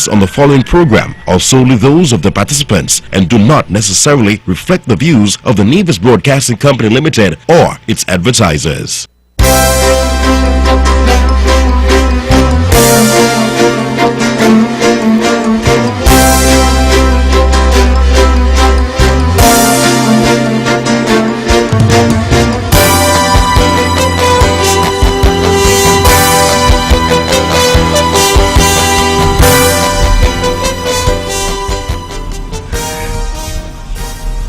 on the following program are solely those of the participants and do not necessarily reflect the views of the Nevis Broadcasting Company Limited or its advertisers.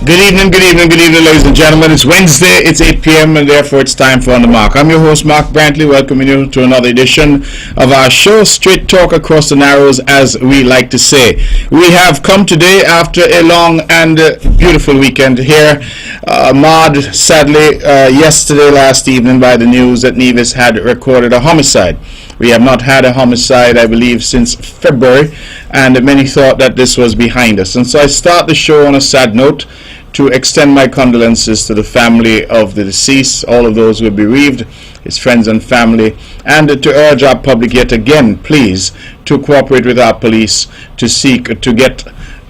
Good evening, ladies and gentlemen. It's Wednesday, it's 8 p.m., and therefore it's time for On The Mark. I'm your host, Mark Brantley, welcoming you to another edition of our show, Straight Talk Across the Narrows, as we like to say. We have come today after a long and beautiful weekend here, marred, sadly, last evening by the news that Nevis had recorded a homicide. We have not had a homicide, I believe, since February, and many thought that this was behind us. And so I start the show on a sad note to extend my condolences to the family of the deceased, all of those who are bereaved, his friends and family, and to urge our public yet again, please, to cooperate with our police to seek to get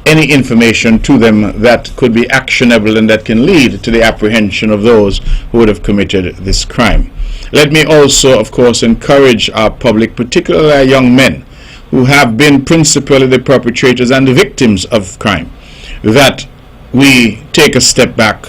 any information to them that could be actionable and that can lead to the apprehension of those who would have committed this crime. Let me also, of course, encourage our public, particularly our young men, who have been principally the perpetrators and the victims of crime, that we take a step back,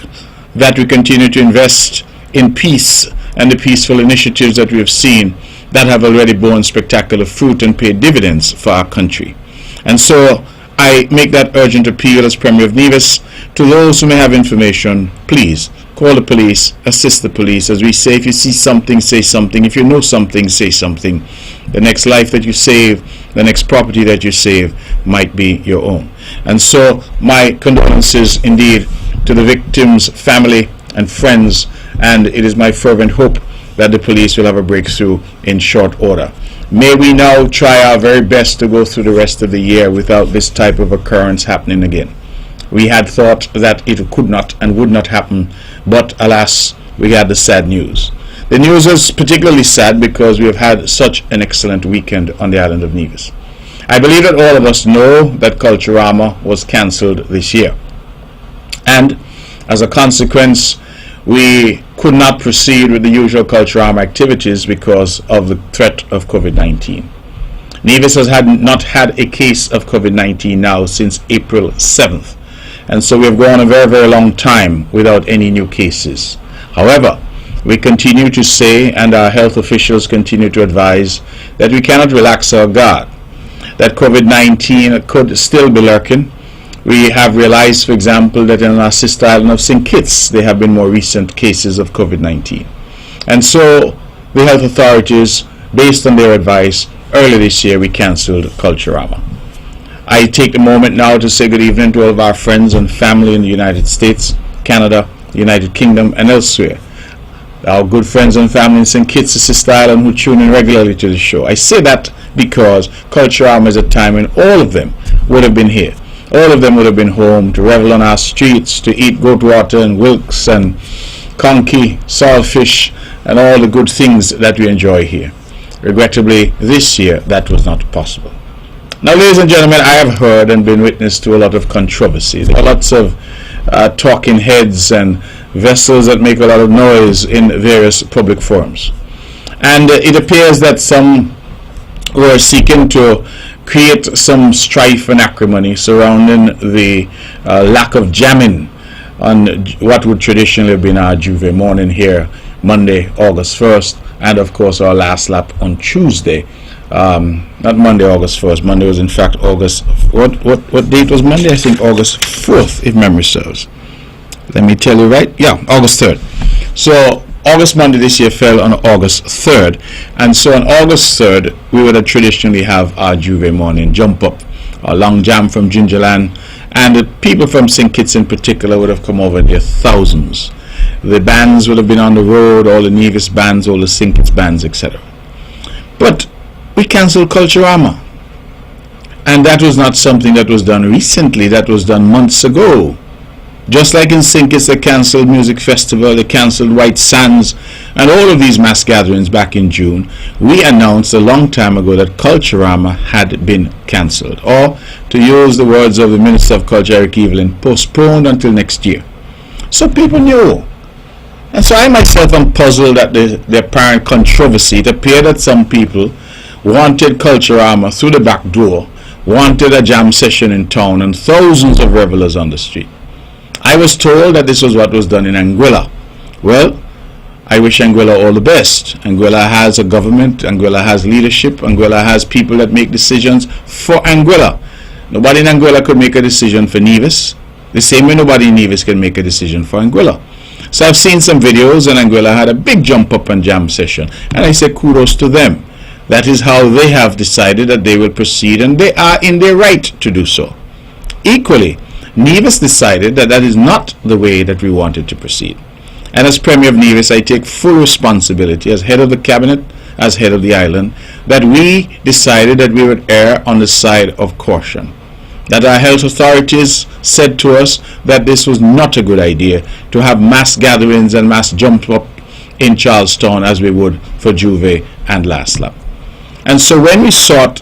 that we continue to invest in peace and the peaceful initiatives that we have seen that have already borne spectacular fruit and paid dividends for our country. And so I make that urgent appeal as Premier of Nevis to those who may have information. Please call the police, assist the police. As we say, if you see something, say something. If you know something, say something. The next life that you save, the next property that you save might be your own. And so my condolences indeed to the victims' family and friends, and it is my fervent hope that the police will have a breakthrough in short order. May we now try our very best to go through the rest of the year without this type of occurrence happening again. We had thought that it could not and would not happen, but alas, we had the sad news. The news is particularly sad because we have had such an excellent weekend on the island of Nevis. I believe that all of us know that Culturama was cancelled this year. And as a consequence, we could not proceed with the usual Culturama activities because of the threat of COVID-19. Nevis has not had a case of COVID-19 now since April 7th. And so we have gone a very, very long time without any new cases. However, we continue to say, and our health officials continue to advise, that we cannot relax our guard, that COVID-19 could still be lurking. We have realized, for example, that in our sister island of St. Kitts, there have been more recent cases of COVID-19. And so the health authorities, based on their advice, early this year we cancelled Culturama. I take the moment now to say good evening to all of our friends and family in the United States, Canada, the United Kingdom, and elsewhere. Our good friends and family in St. Kitts, sister island, who tune in regularly to the show. I say that because Culturama is a time when all of them would have been here. All of them would have been home to revel on our streets, to eat goat water and wilks and conky, saltfish, and all the good things that we enjoy here. Regrettably, this year that was not possible. Now, ladies and gentlemen, I have heard and been witness to a lot of controversy. There are lots of talking heads and vessels that make a lot of noise in various public forums. And it appears that some were seeking to create some strife and acrimony surrounding the lack of jamming on what would traditionally have been our Juve morning here, Monday, August 1st, and of course our last lap on Tuesday. Not Monday, August 1st. Monday was in fact August. What date was Monday? I think August 4th, if memory serves. Let me tell you right. Yeah, August 3rd. So August Monday this year fell on August 3rd, and so on August 3rd we would have traditionally have our Juve morning jump up, our long jam from Gingerland, and the people from St. Kitts in particular would have come over in their thousands. The bands would have been on the road, all the Nevis bands, all the St. Kitts bands, etc. But we cancelled Culturama, and that was not something that was done recently. That was done months ago. Just like in St. Kitts, they cancelled Music Festival, they cancelled White Sands and all of these mass gatherings back in June, we announced a long time ago that Culturama had been cancelled, or, to use the words of the Minister of Culture, Eric Evelyn, postponed until next year. So people knew. And so I myself am puzzled at the apparent controversy. It appeared that some people wanted Culturama through the back door, wanted a jam session in town, and thousands of revelers on the street. I was told that this was what was done in Anguilla. Well, I wish Anguilla all the best. Anguilla has a government, Anguilla has leadership, Anguilla has people that make decisions for Anguilla. Nobody in Anguilla could make a decision for Nevis, the same way nobody in Nevis can make a decision for Anguilla. So I've seen some videos, and Anguilla had a big jump up and jam session, and I say kudos to them. That is how they have decided that they will proceed, and they are in their right to do so. Equally, Nevis decided that that is not the way that we wanted to proceed. And as Premier of Nevis, I take full responsibility as head of the cabinet, as head of the island, that we decided that we would err on the side of caution. That our health authorities said to us that this was not a good idea to have mass gatherings and mass jump up in Charlestown as we would for Juve and Laslap. And so when we sought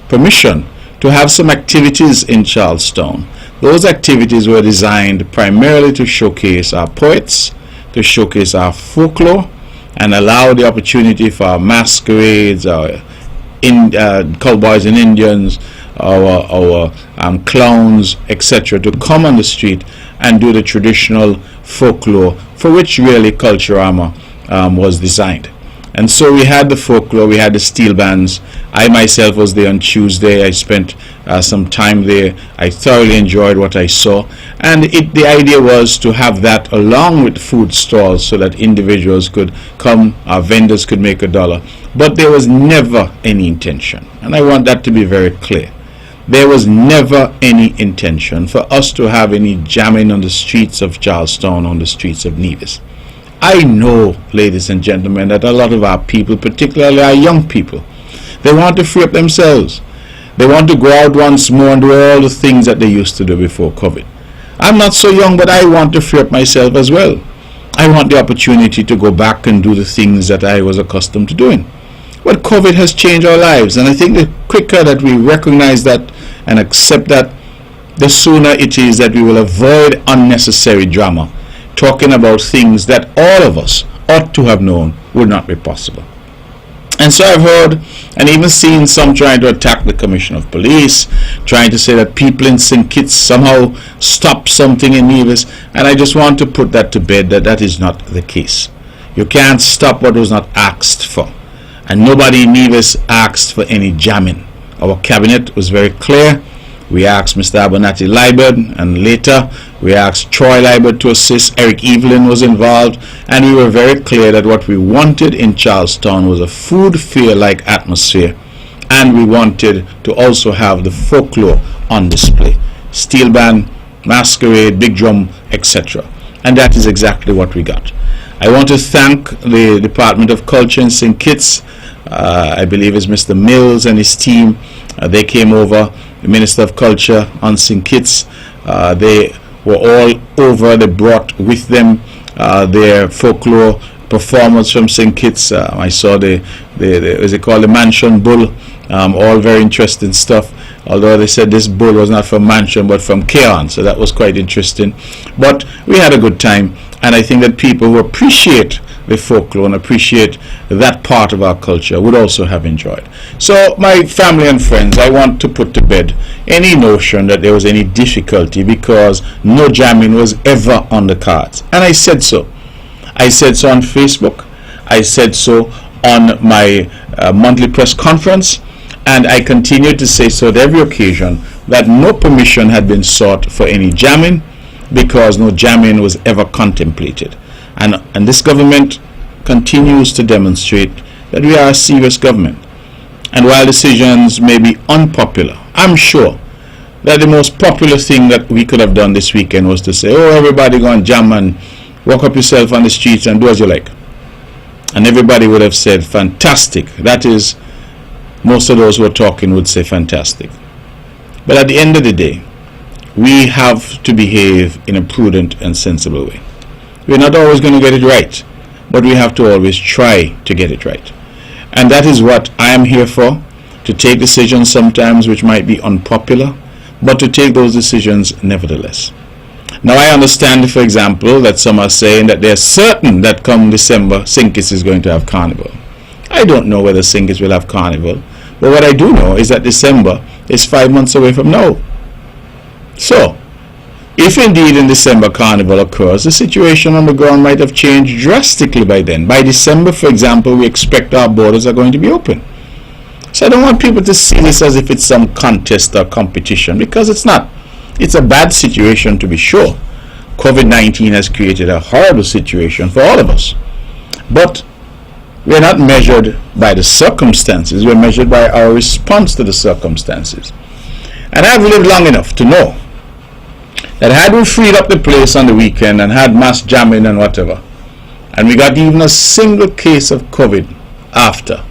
permission to have some activities in Charlestown, those activities were designed primarily to showcase our poets, to showcase our folklore, and allow the opportunity for our masquerades, our cowboys and Indians, our clowns, etc., to come on the street and do the traditional folklore for which really Culturama was designed. And so we had the folklore, we had the steel bands. I myself was there on Tuesday. I spent some time there. I thoroughly enjoyed what I saw. And the idea was to have that along with food stalls so that individuals could come, our vendors could make $1. But there was never any intention, and I want that to be very clear. There was never any intention for us to have any jamming on the streets of Charlestown, on the streets of Nevis. I know, ladies and gentlemen, that a lot of our people, particularly our young people, they want to free up themselves. They want to go out once more and do all the things that they used to do before COVID. I'm not so young, but I want to free up myself as well. I want the opportunity to go back and do the things that I was accustomed to doing. But COVID has changed our lives, and I think the quicker that we recognize that and accept that, the sooner it is that we will avoid unnecessary drama, talking about things that all of us ought to have known would not be possible. And so I've heard and even seen some trying to attack the Commissioner of Police, trying to say that people in St. Kitts somehow stopped something in Nevis, and I just want to put that to bed, that that is not the case. You can't stop what was not asked for, and nobody in Nevis asked for any jamming. Our cabinet was very clear. We asked Mr. Abernathy Liburd, and later we asked Troy Liburd to assist. Eric Evelyn was involved, and we were very clear that what we wanted in Charlestown was a food fair-like atmosphere, and we wanted to also have the folklore on display. Steel band, masquerade, big drum, etc. And that is exactly what we got. I want to thank the Department of Culture in St. Kitts. I believe it's Mr. Mills and his team. They came over, the Minister of Culture on St. Kitts. They were all over. They brought with them their folklore performers from St. Kitts. I saw the is it called, the Mansion Bull. All very interesting stuff. Although they said this bull was not from Mansion but from Keon, so that was quite interesting. But we had a good time, and I think that people who appreciate the folklore and appreciate that part of our culture would also have enjoyed. So my family and friends, I want to put to bed any notion that there was any difficulty because no jamming was ever on the cards. And I said so. I said so on Facebook. I said so on my monthly press conference, and I continue to say so at every occasion, that no permission had been sought for any jamming because no jamming was ever contemplated. And this government continues to demonstrate that we are a serious government. And while decisions may be unpopular, I'm sure that the most popular thing that we could have done this weekend was to say, oh, everybody go and jam and walk up yourself on the streets and do as you like. And everybody would have said, fantastic. That is, most of those who are talking would say fantastic. But at the end of the day, we have to behave in a prudent and sensible way. We're not always going to get it right, but we have to always try to get it right. And that is what I am here for, to take decisions sometimes which might be unpopular, but to take those decisions nevertheless. Now I understand, for example, that some are saying that they're certain that come December, St. Kitts is going to have carnival. I don't know whether St. Kitts will have carnival, but what I do know is that December is 5 months away from now. So, if indeed in December carnival occurs, the situation on the ground might have changed drastically by then. By December, for example, we expect our borders are going to be open. So I don't want people to see this as if it's some contest or competition, because it's not. It's a bad situation, to be sure. COVID-19 has created a horrible situation for all of us. But we're not measured by the circumstances, we're measured by our response to the circumstances. And I've lived long enough to know that had we freed up the place on the weekend and had mass jamming and whatever, and we got even a single case of COVID after,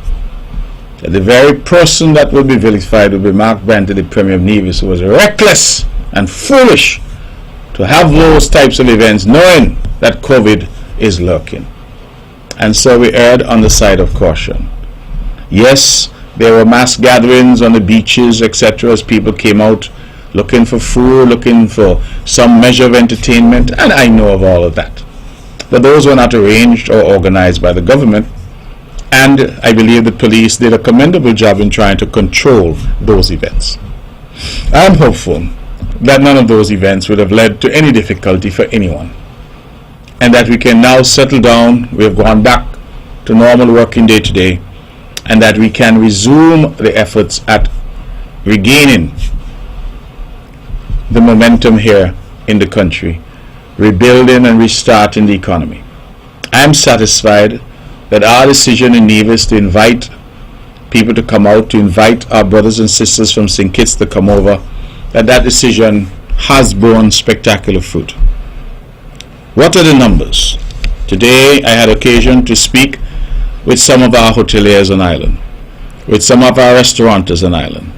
that the very person that will be vilified will be Mark Brantley, the Premier of Nevis, who was reckless and foolish to have those types of events knowing that COVID is lurking. And so we erred on the side of caution. Yes, there were mass gatherings on the beaches, etc., as people came out looking for food, looking for some measure of entertainment, and I know of all of that. But those were not arranged or organized by the government, and I believe the police did a commendable job in trying to control those events. I'm hopeful that none of those events would have led to any difficulty for anyone, and that we can now settle down. We have gone back to normal working day to day, and that we can resume the efforts at regaining the momentum here in the country, rebuilding and restarting the economy. I am satisfied that our decision in Nevis to invite people to come out, to invite our brothers and sisters from St. Kitts to come over, that decision has borne spectacular fruit. What are the numbers? Today I had occasion to speak with some of our hoteliers on island, with some of our restaurateurs on island.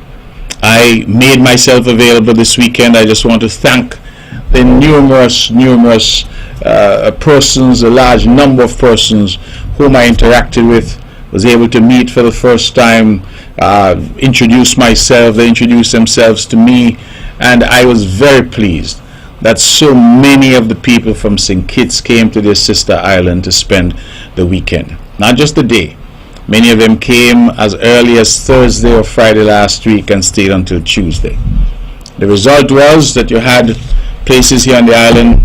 I made myself available this weekend. I just want to thank the numerous persons, a large number of persons whom I interacted with, was able to meet for the first time, introduce myself, they introduced themselves to me, and I was very pleased that so many of the people from St. Kitts came to their sister island to spend the weekend. Not just the day. Many of them came as early as Thursday or Friday last week and stayed until Tuesday. The result was that you had places here on the island,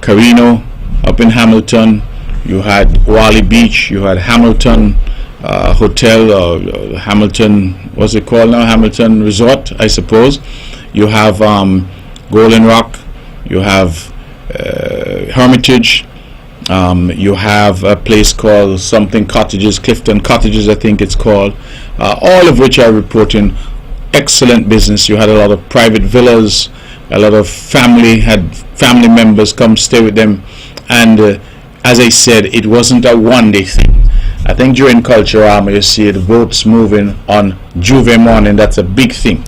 Carino up in Hamilton, you had Wally Beach, you had Hamilton Hotel, or Hamilton, what's it called now, Hamilton Resort, I suppose. You have Golden Rock, you have Hermitage, you have a place called something Cottages, Clifton Cottages I think it's called, all of which are reporting excellent business. You had a lot of private villas, a lot of family members come stay with them, and as I said, it wasn't a one-day thing. I think during Culturama you see the boats moving on Juve morning, that's a big thing,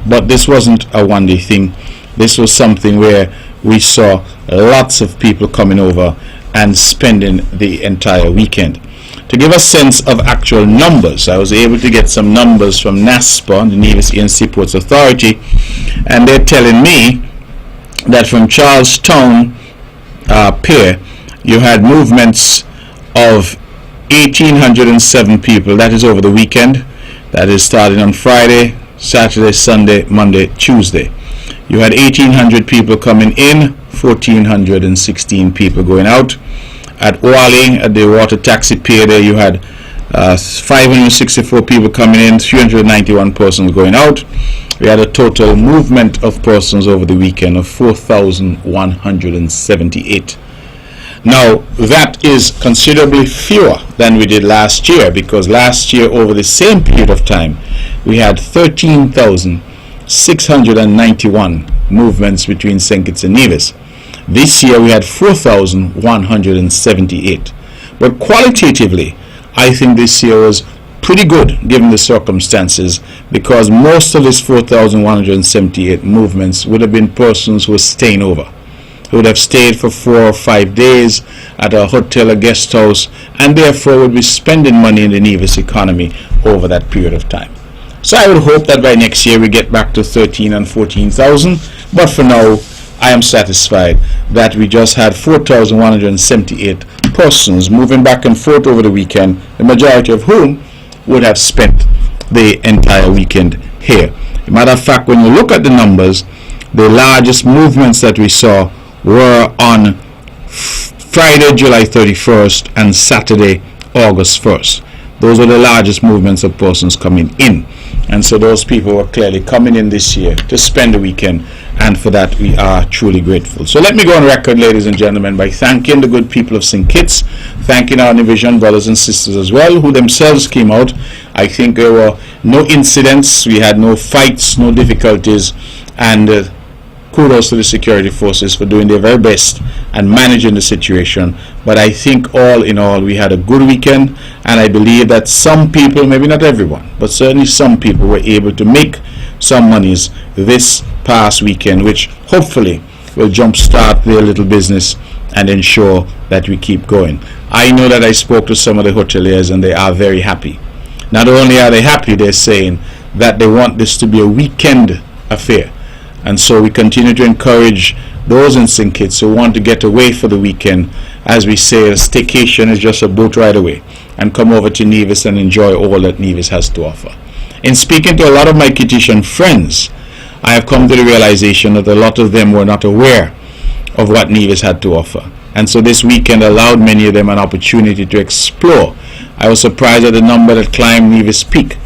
but this wasn't a one-day thing. This was something where we saw lots of people coming over and spending the entire weekend. To give a sense of actual numbers, I was able to get some numbers from NASPA, the Nevis and Seaports Authority, and they're telling me that from Charlestown Pier you had movements of 1,807 people. That is over the weekend. That is starting on Friday, Saturday, Sunday, Monday, Tuesday. You had 1,800 people coming in, 1,416 people going out. At Wally, at the water taxi pier there, you had 564 people coming in, 391 persons going out. We had a total movement of persons over the weekend of 4,178. Now, that is considerably fewer than we did last year, because last year over the same period of time we had 13,691 movements between St. Kitts and Nevis. This year we had 4,178. But qualitatively, I think this year was pretty good given the circumstances, because most of these 4,178 movements would have been persons who were staying over. would have stayed for 4 or 5 days at a hotel or guest house, and therefore would be spending money in the Nevis economy over that period of time. So I would hope that by next year we get back to 13 and 14,000, but for now I am satisfied that we just had 4,178 persons moving back and forth over the weekend, the majority of whom would have spent the entire weekend here. As a matter of fact, when you look at the numbers, the largest movements that we saw were on Friday, July 31st and Saturday, August 1st. Those are the largest movements of persons coming in. And so those people were clearly coming in this year to spend the weekend, and for that we are truly grateful. So let me go on record, ladies and gentlemen, by thanking the good people of St. Kitts, thanking our Division brothers and sisters as well, who themselves came out. I think there were no incidents, we had no fights, no difficulties, and kudos to the security forces for doing their very best and managing the situation. But I think all in all we had a good weekend, and I believe that some people, maybe not everyone, but certainly some people were able to make some monies this past weekend, which hopefully will jumpstart their little business and ensure that we keep going. I know that I spoke to some of the hoteliers and they are very happy. Not only are they happy, they're saying that they want this to be a weekend affair. And so we continue to encourage those in St. Kitts who want to get away for the weekend. As we say, a staycation is just a boat ride away, and come over to Nevis and enjoy all that Nevis has to offer. In speaking to a lot of my Kittitian friends, I have come to the realization that a lot of them were not aware of what Nevis had to offer. And so this weekend allowed many of them an opportunity to explore. I was surprised at the number that climbed Nevis Peak.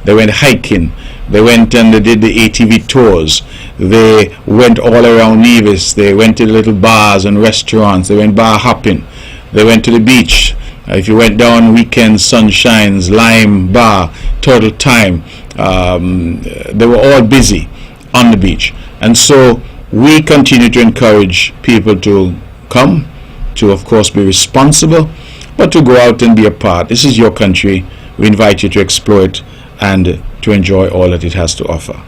They went hiking. They went and they did the ATV tours. They went all around Nevis. They went to the little bars and restaurants. They went bar hopping. They went to the beach. If you went down weekends, Sunshines, Lime Bar, Turtle Time, they were all busy on the beach. And so we continue to encourage people to come, to of course be responsible, but to go out and be a part. This is your country. We invite you to explore it and to enjoy all that it has to offer.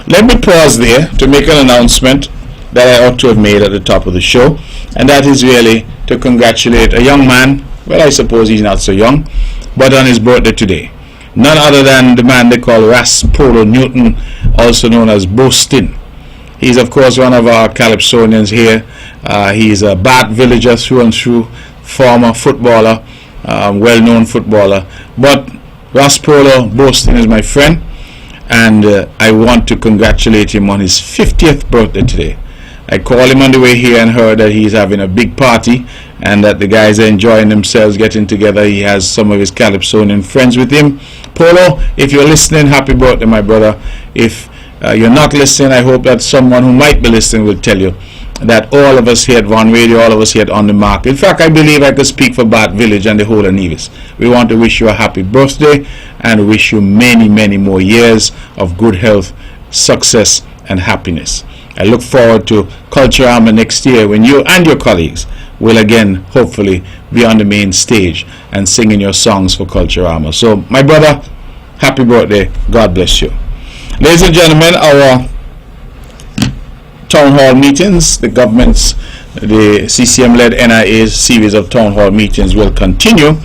Let me pause there to make an announcement that I ought to have made at the top of the show, and that is really to congratulate a young man. Well, I suppose he's not so young, but on his birthday today. None other than the man they call Ras Polo Newton, also known as Boston. He's of course one of our Calypsonians here. He's a Bath villager through and through, former footballer, well-known footballer. But Ras Polo Boston is my friend, and I want to congratulate him on his 50th birthday today. I called him on the way here and heard that he's having a big party and that the guys are enjoying themselves, getting together. He has some of his Calypsonian friends with him. Polo, if you're listening, happy birthday, my brother. If you're not listening, I hope that someone who might be listening will tell you that all of us here at One Radio, all of us here at On The Mark, in fact, I believe I could speak for Bath Village and the whole of Nevis. We want to wish you a happy birthday and wish you many, many more years of good health, success, and happiness. I look forward to Culturama next year when you and your colleagues will again, hopefully, be on the main stage and singing your songs for Culturama. So, my brother, happy birthday. God bless you. Ladies and gentlemen, our town hall meetings, the government's, the CCM-led NIA's series of town hall meetings will continue,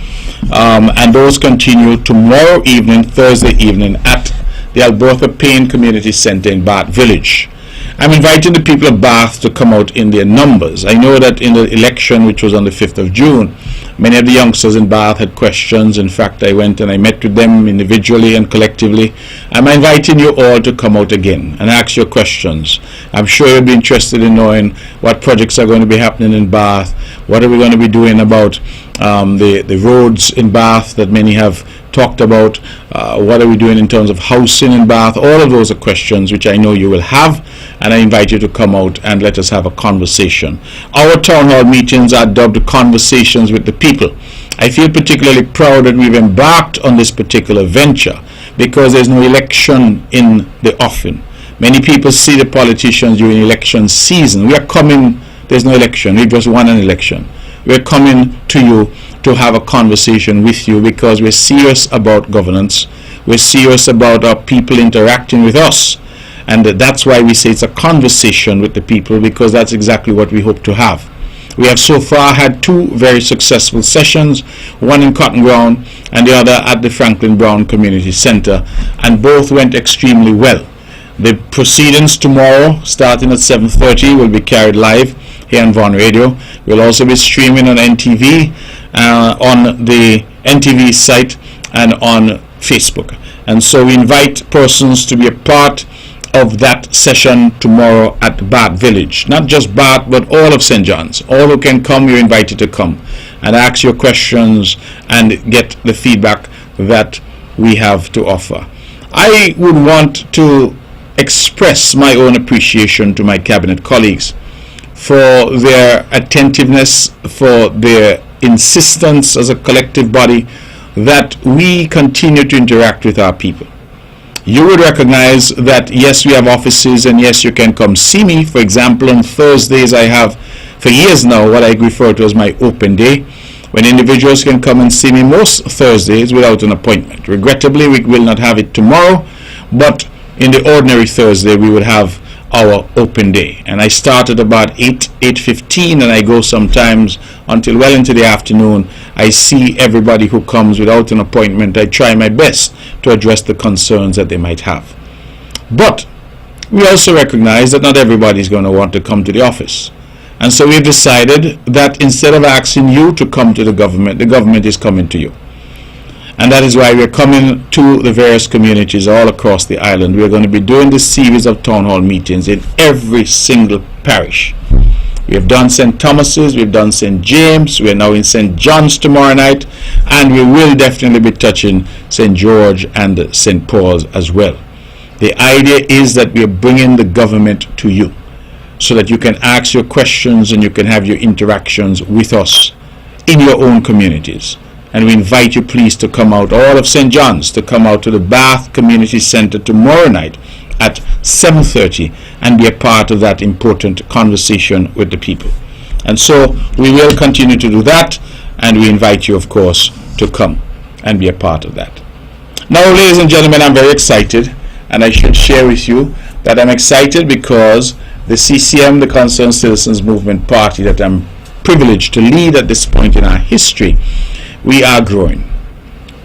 and those continue tomorrow evening, Thursday evening, at the Alberta Payne Community Center in Bath Village. I'm inviting the people of Bath to come out in their numbers. I know that in the election, which was on the 5th of June, many of the youngsters in Bath had questions. In fact, I went and I met with them individually and collectively. I'm inviting you all to come out again and ask your questions. I'm sure you'll be interested in knowing what projects are going to be happening in Bath, what are we going to be doing about the roads in Bath that many have talked about, what are we doing in terms of housing in Bath. All of those are questions which I know you will have, and I invite you to come out and let us have a conversation. Our town hall meetings are dubbed Conversations with the People. I feel particularly proud that we've embarked on this particular venture because there's no election in the offing. Many people see the politicians during election season. We are coming, there's no election, we just won an election. We're coming to you to have a conversation with you because we're serious about governance. We're serious about our people interacting with us. And that's why we say it's a conversation with the people, because that's exactly what we hope to have. We have so far had two very successful sessions, one in Cotton Ground and the other at the Franklin Brown Community Center, and both went extremely well. The proceedings tomorrow, starting at 7:30, will be carried live here on Vaughan Radio. We'll also be streaming on NTV, on the NTV site and on Facebook. And so we invite persons to be a part of that session tomorrow at Bath Village. Not just Bath, but all of St. John's. All who can come, you're invited to come and ask your questions and get the feedback that we have to offer. I would want to express my own appreciation to my cabinet colleagues for their attentiveness, for their insistence as a collective body that we continue to interact with our people. You would recognize that yes, we have offices, and yes, you can come see me. For example, on Thursdays I have for years now what I refer to as my open day, when individuals can come and see me most Thursdays without an appointment. Regrettably, we will not have it tomorrow, but in the ordinary Thursday we would have our open day, and I start at about 8:15 and I go sometimes until well into the afternoon. I see everybody who comes without an appointment. I try my best to address the concerns that they might have, but we also recognize that not everybody is going to want to come to the office, and so we've decided that instead of asking you to come to the government is coming to you. And that is why we're coming to the various communities all across the island. We're going to be doing this series of town hall meetings in every single parish. We have done St. Thomas's, we've done St. James, we're now in St. John's tomorrow night, and we will definitely be touching St. George and St. Paul's as well. The idea is that we're bringing the government to you so that you can ask your questions and you can have your interactions with us in your own communities. And we invite you please to come out, all of St. John's, to come out to the Bath Community Center tomorrow night at 7:30 and be a part of that important conversation with the people. And so we will continue to do that, and we invite you, of course, to come and be a part of that. Now, ladies and gentlemen, I'm very excited, and I should share with you that I'm excited because the CCM, the Concerned Citizens Movement Party that I'm privileged to lead at this point in our history, we are growing.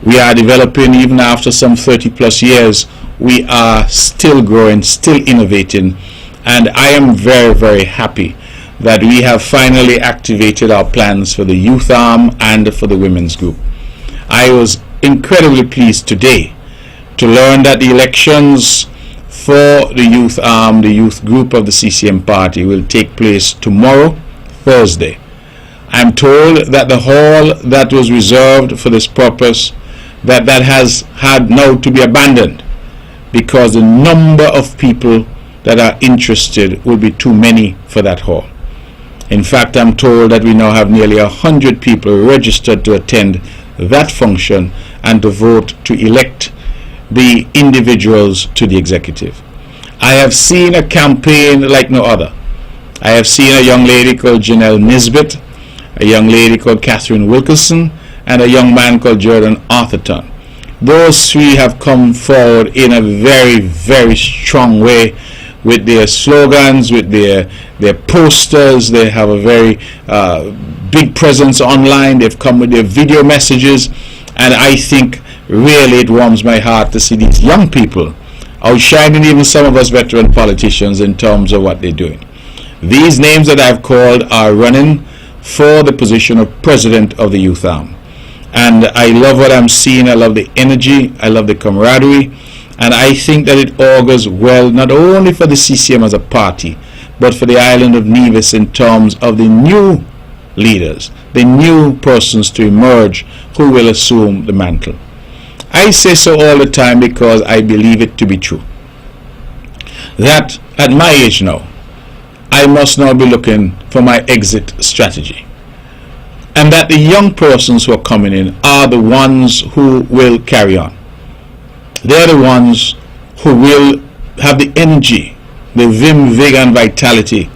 We are developing. Even after some 30 plus years, we are still growing, still innovating, and I am very, very happy that we have finally activated our plans for the youth arm and for the women's group. I was incredibly pleased today to learn that the elections for the youth arm, the youth group of the CCM party, will take place tomorrow, Thursday. I'm told that the hall that was reserved for this purpose, that has had now to be abandoned because the number of people that are interested will be too many for that hall. In fact, I'm told that we now have nearly 100 people registered to attend that function and to vote to elect the individuals to the executive. I have seen a campaign like no other. I have seen a young lady called Janelle Nisbet, a young lady called Catherine Wilkerson, and a young man called Jordan Arthurton. Those three have come forward in a very, very strong way with their slogans, with their posters. They have a very big presence online. They've come with their video messages, and I think really it warms my heart to see these young people outshining even some of us veteran politicians in terms of what they're doing. These names that I've called are running for the position of president of the youth arm, and I love what I'm seeing. I love the energy, I love the camaraderie, and I think that it augurs well not only for the CCM as a party, but for the island of Nevis in terms of the new leaders, the new persons to emerge who will assume the mantle. I say so all the time because I believe it to be true, that at my age now, I must now be looking for my exit strategy, and that the young persons who are coming in are the ones who will carry on. They're the ones who will have the energy, the vim, vigor and vitality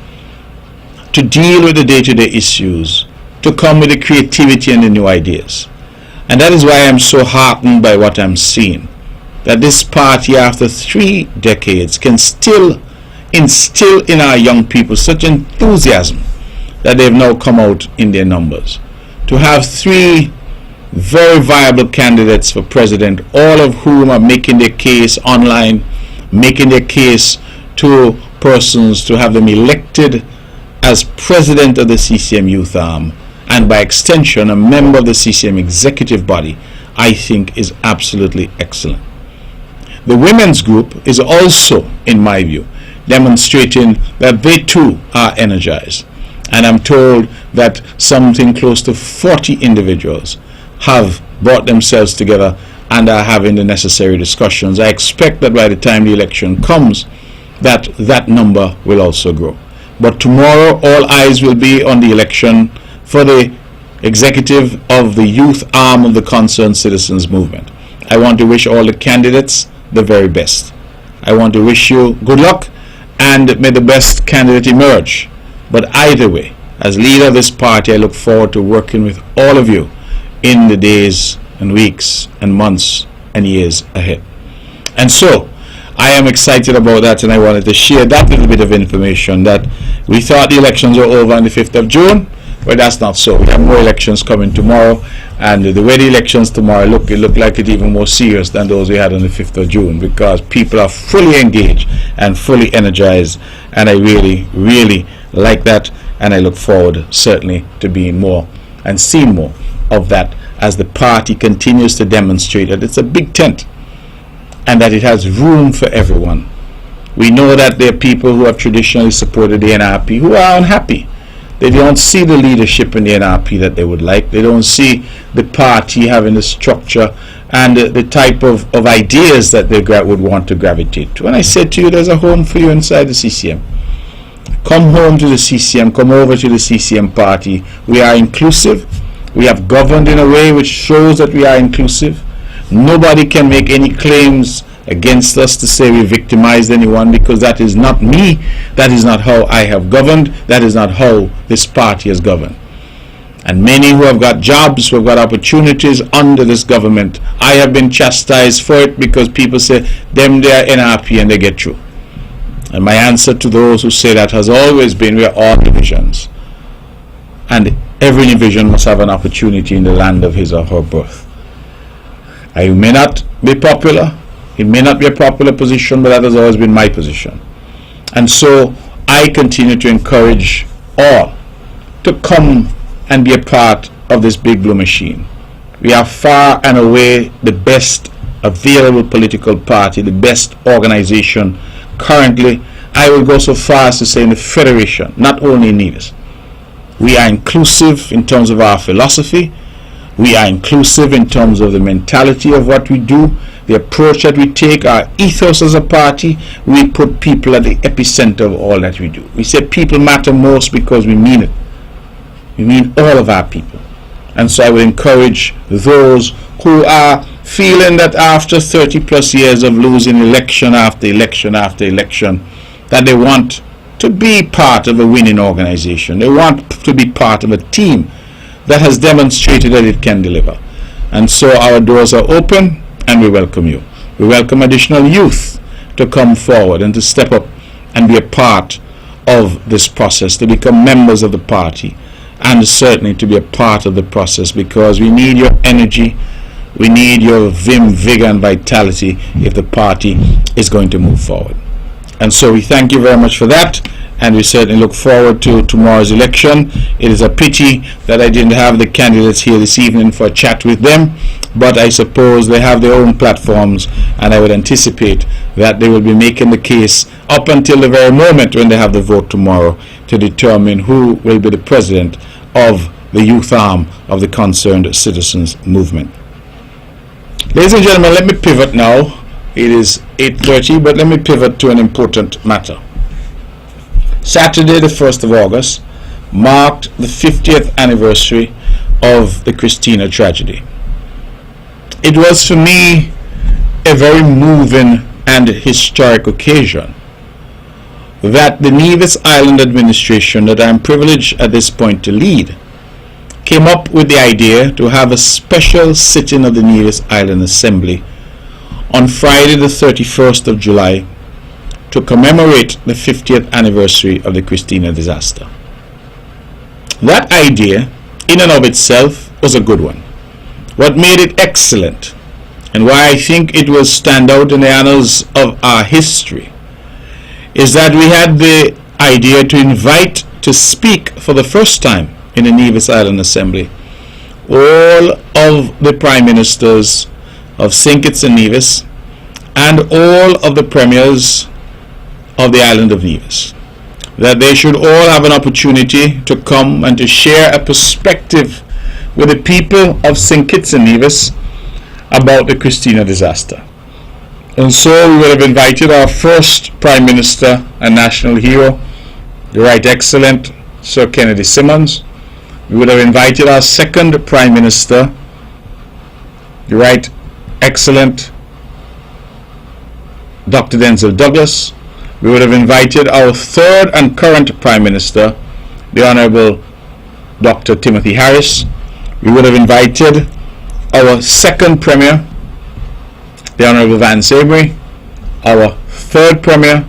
to deal with the day-to-day issues, to come with the creativity and the new ideas. And that is why I'm so heartened by what I'm seeing. that this party, after 3 decades, can still instill in our young people such enthusiasm that they've now come out in their numbers. To have 3 very viable candidates for president, all of whom are making their case online, making their case to persons to have them elected as president of the CCM Youth Arm, and by extension a member of the CCM executive body, I think is absolutely excellent. The women's group is also, in my view, demonstrating that they too are energized. And I'm told that something close to 40 individuals have brought themselves together and are having the necessary discussions. I expect that by the time the election comes, that number will also grow. But tomorrow all eyes will be on the election for the executive of the youth arm of the Concerned Citizens Movement. I want to wish all the candidates the very best. I want to wish you good luck, and may the best candidate emerge. But either way, as leader of this party, I look forward to working with all of you in the days and weeks and months and years ahead. And so I am excited about that, and I wanted to share that little bit of information, that we thought the elections were over on the 5th of June, but that's not so. We have more elections coming tomorrow, and the way the elections tomorrow look like it's even more serious than those we had on the 5th of June, because people are fully engaged and fully energized, and I really, really like that, and I look forward certainly to being more and seeing more of that as the party continues to demonstrate that it's a big tent and that it has room for everyone. We know that there are people who have traditionally supported the NRP who are unhappy. They don't see the leadership in the NRP that they would like. They don't see the party having the structure and the type of ideas that they would want to gravitate to. And I said to you, there's a home for you inside the CCM. Come home to the CCM, come over to the CCM party. We are inclusive. We have governed in a way which shows that we are inclusive. Nobody can make any claims against us to say we victimized anyone, because that is not me. That is not how I have governed. That is not how this party has governed. And many who have got jobs, who have got opportunities under this government, I have been chastised for it because people say them they are NRP and they get through. And my answer to those who say that has always been, we are all divisions, and every division must have an opportunity in the land of his or her birth. I may not be popular, it may not be a popular position, but that has always been my position. And so I continue to encourage all to come and be a part of this big blue machine. We are far and away the best available political party, the best organization currently. I will go so far as to say in the Federation, not only in Nevis. We are inclusive in terms of our philosophy. We are inclusive in terms of the mentality of what we do, the approach that we take, our ethos as a party. We put people at the epicenter of all that we do. We say people matter most because we mean it. We mean all of our people. And so I would encourage those who are feeling that after 30 plus years of losing election after election after election, that they want to be part of a winning organization. They want to be part of a team that has demonstrated that it can deliver. And so our doors are open, and we welcome you. We welcome additional youth to come forward and to step up and be a part of this process, to become members of the party, and certainly to be a part of the process, because we need your energy, we need your vim, vigor and vitality if the party is going to move forward. And so we thank you very much for that, and we certainly look forward to tomorrow's election. It is a pity that I didn't have the candidates here this evening for a chat with them, but I suppose they have their own platforms, and I would anticipate that they will be making the case up until the very moment when they have the vote tomorrow to determine who will be the president of the youth arm of the Concerned Citizens Movement. Ladies and gentlemen, let me pivot now. It is 8:30, but let me pivot to an important matter. Saturday, the 1st of August, marked the 50th anniversary of the Christina tragedy. It was for me a very moving and historic occasion that the Nevis Island administration, that I am privileged at this point to lead, came up with the idea to have a special sitting of the Nevis Island Assembly on Friday the 31st of July to commemorate the 50th anniversary of the Christina disaster. That idea, in and of itself, was a good one. What made it excellent, and why I think it will stand out in the annals of our history, is that we had the idea to invite to speak for the first time in the Nevis Island Assembly all of the Prime Ministers of St. Kitts and Nevis and all of the Premiers of the island of Nevis, that they should all have an opportunity to come and to share a perspective with the people of St. Kitts and Nevis about the Christina disaster. And so we would have invited our first Prime Minister and national hero, the Right Excellent Sir Kennedy Simmons. We would have invited our second Prime Minister, the Right Excellent Dr. Denzil Douglas. We would have invited our third and current Prime Minister, the Honorable Dr. Timothy Harris. We would have invited our second Premier, the Honorable Vance Avery, our third Premier,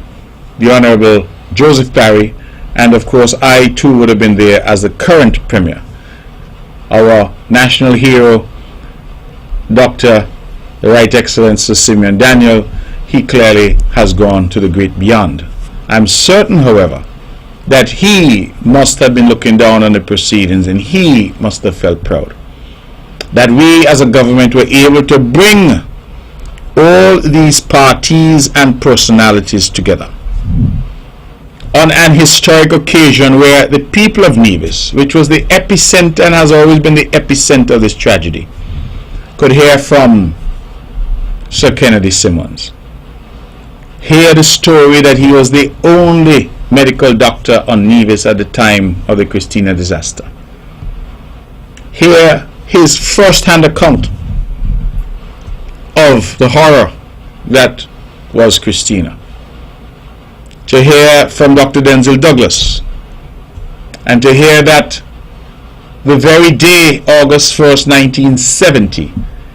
the Honorable Joseph Parry, and of course I too would have been there as the current Premier. Our national hero, Dr. the Right Excellent Sir Simeon Daniel, he clearly has gone to the great beyond. I'm certain, however, that he must have been looking down on the proceedings and he must have felt proud that we as a government were able to bring all these parties and personalities together on an historic occasion where the people of Nevis, which was the epicenter and has always been the epicenter of this tragedy, could hear from Sir Kennedy Simmons, hear the story that he was the only medical doctor on Nevis at the time of the Christina disaster, hear his first-hand account of the horror that was Christina, to hear from Dr. Denzil Douglas, and to hear that the very day, August 1st, 1970,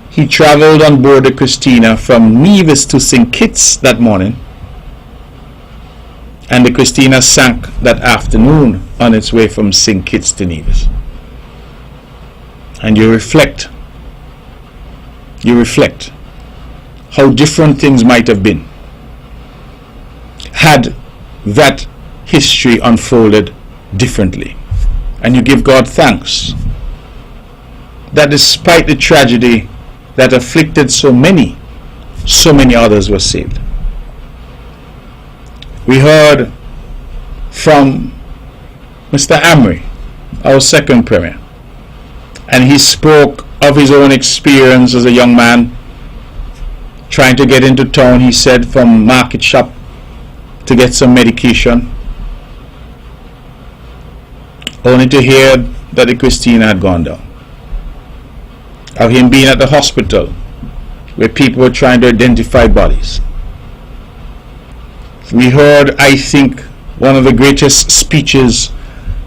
he traveled on board the Christina from Nevis to St. Kitts that morning, and the Christina sank that afternoon on its way from St. Kitts to Nevis. And you reflect how different things might have been had that history unfolded differently. And you give God thanks that despite the tragedy that afflicted so many others were saved. We heard from Mr. Amri, our second Premier, and he spoke of his own experience as a young man trying to get into town, he said, from market shop to get some medication, only to hear that the Christina had gone down. Of him being at the hospital where people were trying to identify bodies. We heard, I think, one of the greatest speeches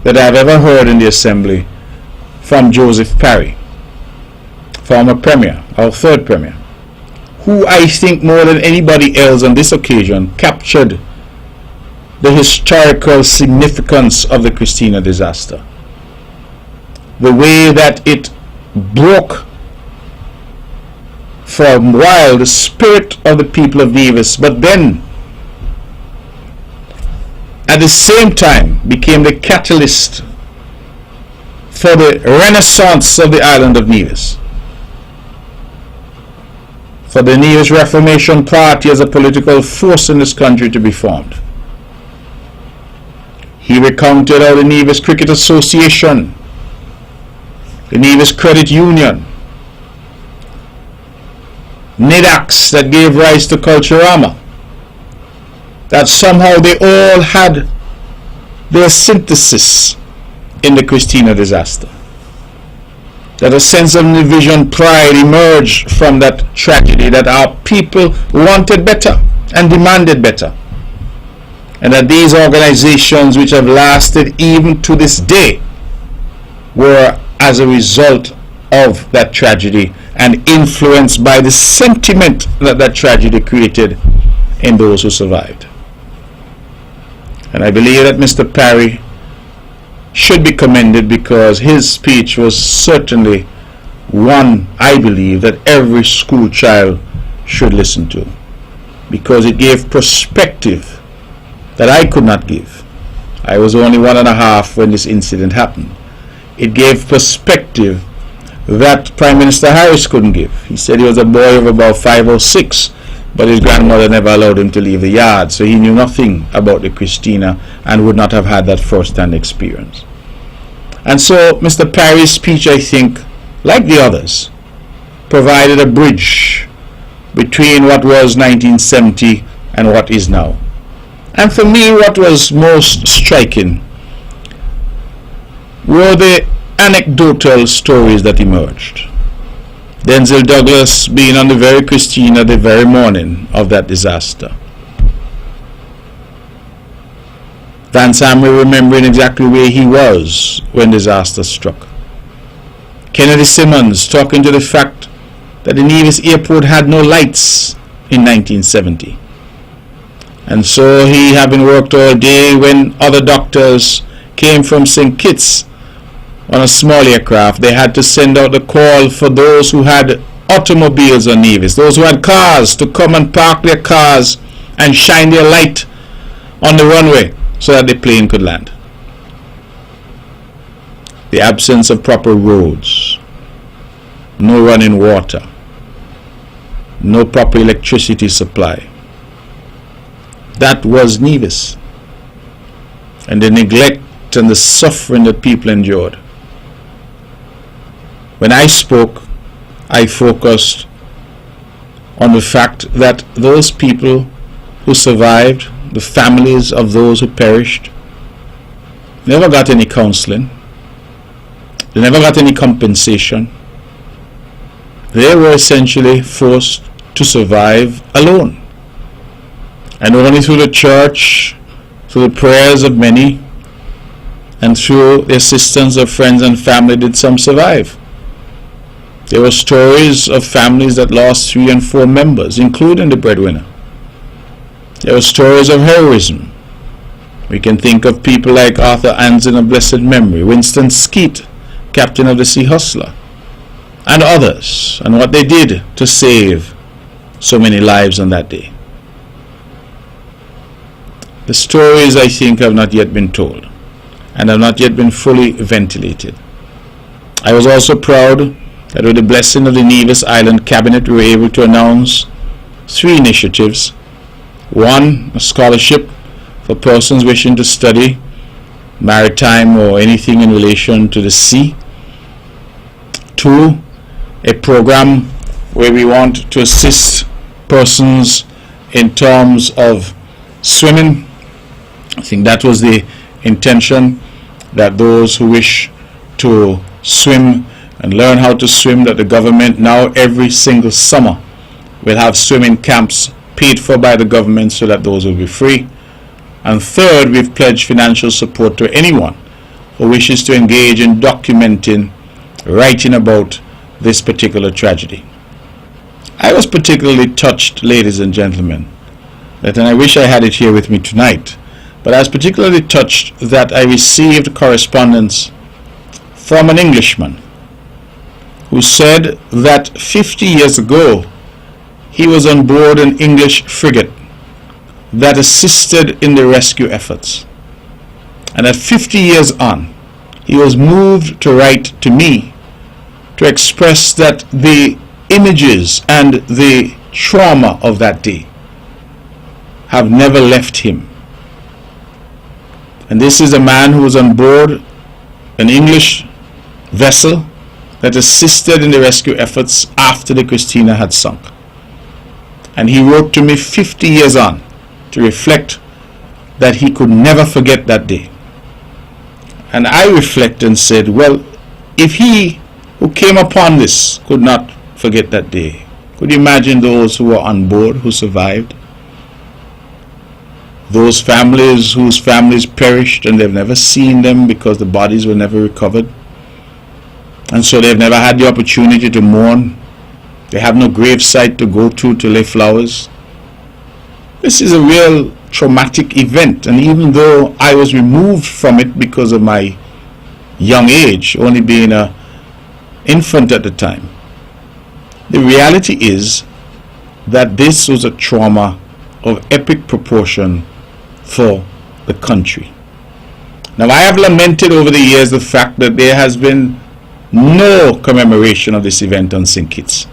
that I've ever heard in the Assembly from Joseph Parry, former Premier, our third Premier, who I think more than anybody else on this occasion captured the historical significance of the Christina disaster. The way that it broke for a while the spirit of the people of Nevis, but then at the same time became the catalyst for the renaissance of the island of Nevis, for the Nevis Reformation Party as a political force in this country to be formed. He recounted how the Nevis Cricket Association, the Nevis Credit Union, NIDACs that gave rise to Culturama, that somehow they all had their synthesis in the Christina disaster. That a sense of division, pride emerged from that tragedy, that our people wanted better and demanded better. And that these organizations, which have lasted even to this day, were as a result of that tragedy and influenced by the sentiment that that tragedy created in those who survived. And I believe that Mr. Parry should be commended because his speech was certainly one, I believe, that every school child should listen to, because it gave perspective that I could not give. I was only 1.5 when this incident happened. It gave perspective that Prime Minister Harris couldn't give. He said he was a boy of about 5 or 6, but his grandmother never allowed him to leave the yard, so he knew nothing about the Christina and would not have had that first-hand experience. And so Mr. Parry's speech, I think, like the others, provided a bridge between what was 1970 and what is now. And for me, what was most striking were the anecdotal stories that emerged. Denzel Douglas being on the very Christina the very morning of that disaster. Vance Hamry remembering exactly where he was when disaster struck. Kennedy Simmons talking to the fact that the Nevis airport had no lights in 1970. And so he, having worked all day when other doctors came from St. Kitts on a small aircraft, they had to send out the call for those who had automobiles on Nevis, those who had cars, to come and park their cars and shine their light on the runway so that the plane could land. The absence of proper roads, no running water, no proper electricity supply. That was Nevis, and the neglect and the suffering that people endured. When I spoke, I focused on the fact that those people who survived, the families of those who perished, never got any counseling. They never got any compensation. They were essentially forced to survive alone. And only through the church, through the prayers of many, and through the assistance of friends and family did some survive. There were stories of families that lost 3 and 4 members, including the breadwinner. There were stories of heroism. We can think of people like Arthur Anson of blessed memory, Winston Skeet, captain of the Sea Hustler, and others, and what they did to save so many lives on that day. The stories, I think, have not yet been told and have not yet been fully ventilated. I was also proud that with the blessing of the Nevis Island Cabinet, we were able to announce 3 initiatives. 1, a scholarship for persons wishing to study maritime or anything in relation to the sea. 2, a program where we want to assist persons in terms of swimming. I think that was the intention, that those who wish to swim and learn how to swim, that the government now every single summer will have swimming camps paid for by the government so that those will be free. And 3rd, we've pledged financial support to anyone who wishes to engage in documenting, writing about this particular tragedy. I was particularly touched, ladies and gentlemen, and I wish I had it here with me tonight, but I was particularly touched that I received correspondence from an Englishman who said that 50 years ago he was on board an English frigate that assisted in the rescue efforts. And at 50 years on, he was moved to write to me to express that the images and the trauma of that day have never left him. And this is a man who was on board an English vessel that assisted in the rescue efforts after the Christina had sunk. And he wrote to me 50 years on to reflect that he could never forget that day. And I reflect and said, well, if he who came upon this could not forget that day, could you imagine those who were on board, who survived? Those families whose families perished and they've never seen them because the bodies were never recovered. And so they've never had the opportunity to mourn They have no gravesite to go to lay flowers. This is a real traumatic event, and even though I was removed from it because of my young age, only being an infant at the time, the reality is that this was a trauma of epic proportion for the country. Now, I have lamented over the years the fact that there has been no commemoration of this event on St. Kitts.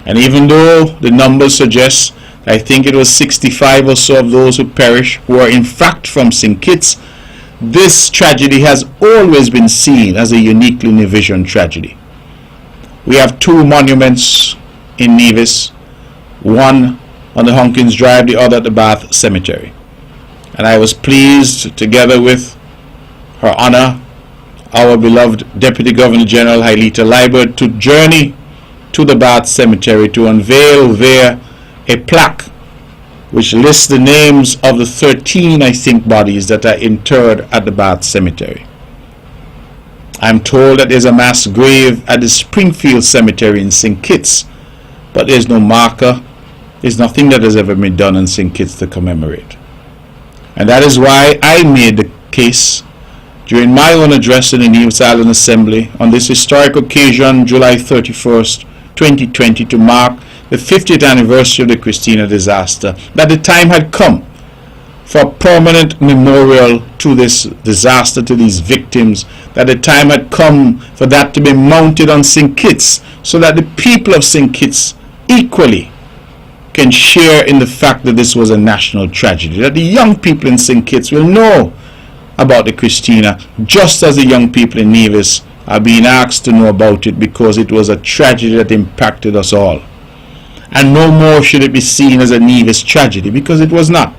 And even though the numbers suggest, I think it was 65 or so of those who perished were in fact from St. Kitts, this tragedy has always been seen as a uniquely Nevisian tragedy. We have two monuments in Nevis, one on the Hunkins Drive, the other at the Bath Cemetery. And I was pleased, together with Her Honor, our beloved Deputy Governor General Hailita Liebert, to journey to the Bath Cemetery to unveil there a plaque which lists the names of the 13, I think, bodies that are interred at the Bath Cemetery. I'm told that there's a mass grave at the Springfield Cemetery in St. Kitts, but there's no marker. There's nothing that has ever been done in St. Kitts to commemorate. And that is why I made the case during my own address in the Nevis Island Assembly on this historic occasion, July 31st, 2020, to mark the 50th anniversary of the Christina disaster, that the time had come for a permanent memorial to this disaster, to these victims, that the time had come for that to be mounted on St. Kitts, so that the people of St. Kitts equally can share in the fact that this was a national tragedy, that the young people in St. Kitts will know about the Christina, just as the young people in Nevis are being asked to know about it, because it was a tragedy that impacted us all. And no more should it be seen as a Nevis tragedy, because it was not.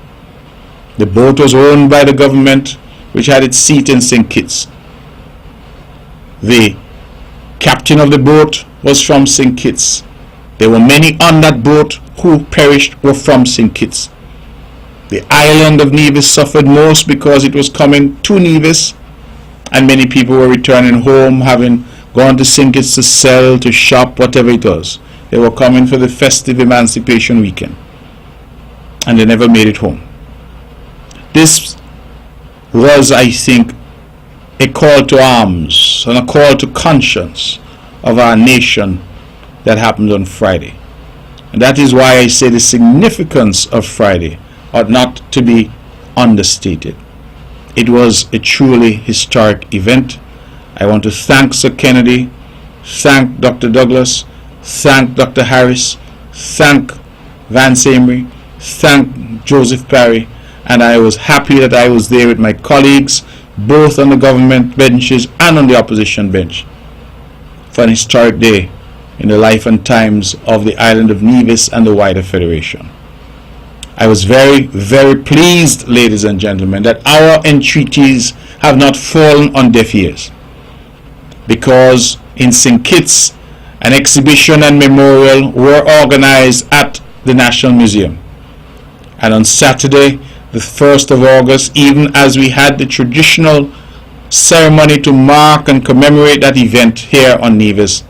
The boat was owned by the government, which had its seat in St. Kitts. The captain of the boat was from St. Kitts. There were many on that boat who perished were from St. Kitts. The island of Nevis suffered most because it was coming to Nevis, and many people were returning home, having gone to St. Kitts to sell, to shop, whatever it was. They were coming for the festive Emancipation weekend, and they never made it home. This was, I think, a call to arms and a call to conscience of our nation that happened on Friday. And that is why I say the significance of Friday ought not to be understated. It was a truly historic event. I want to thank Sir Kennedy, thank Dr. Douglas, thank Dr. Harris, thank Vance Amory, thank Joseph Parry, and I was happy that I was there with my colleagues, both on the government benches and on the opposition bench, for an historic day in the life and times of the island of Nevis and the wider Federation. I was very, very pleased, ladies and gentlemen, that our entreaties have not fallen on deaf ears, because in St. Kitts, an exhibition and memorial were organized at the National Museum. And on Saturday, the 1st of August, even as we had the traditional ceremony to mark and commemorate that event here on Nevis,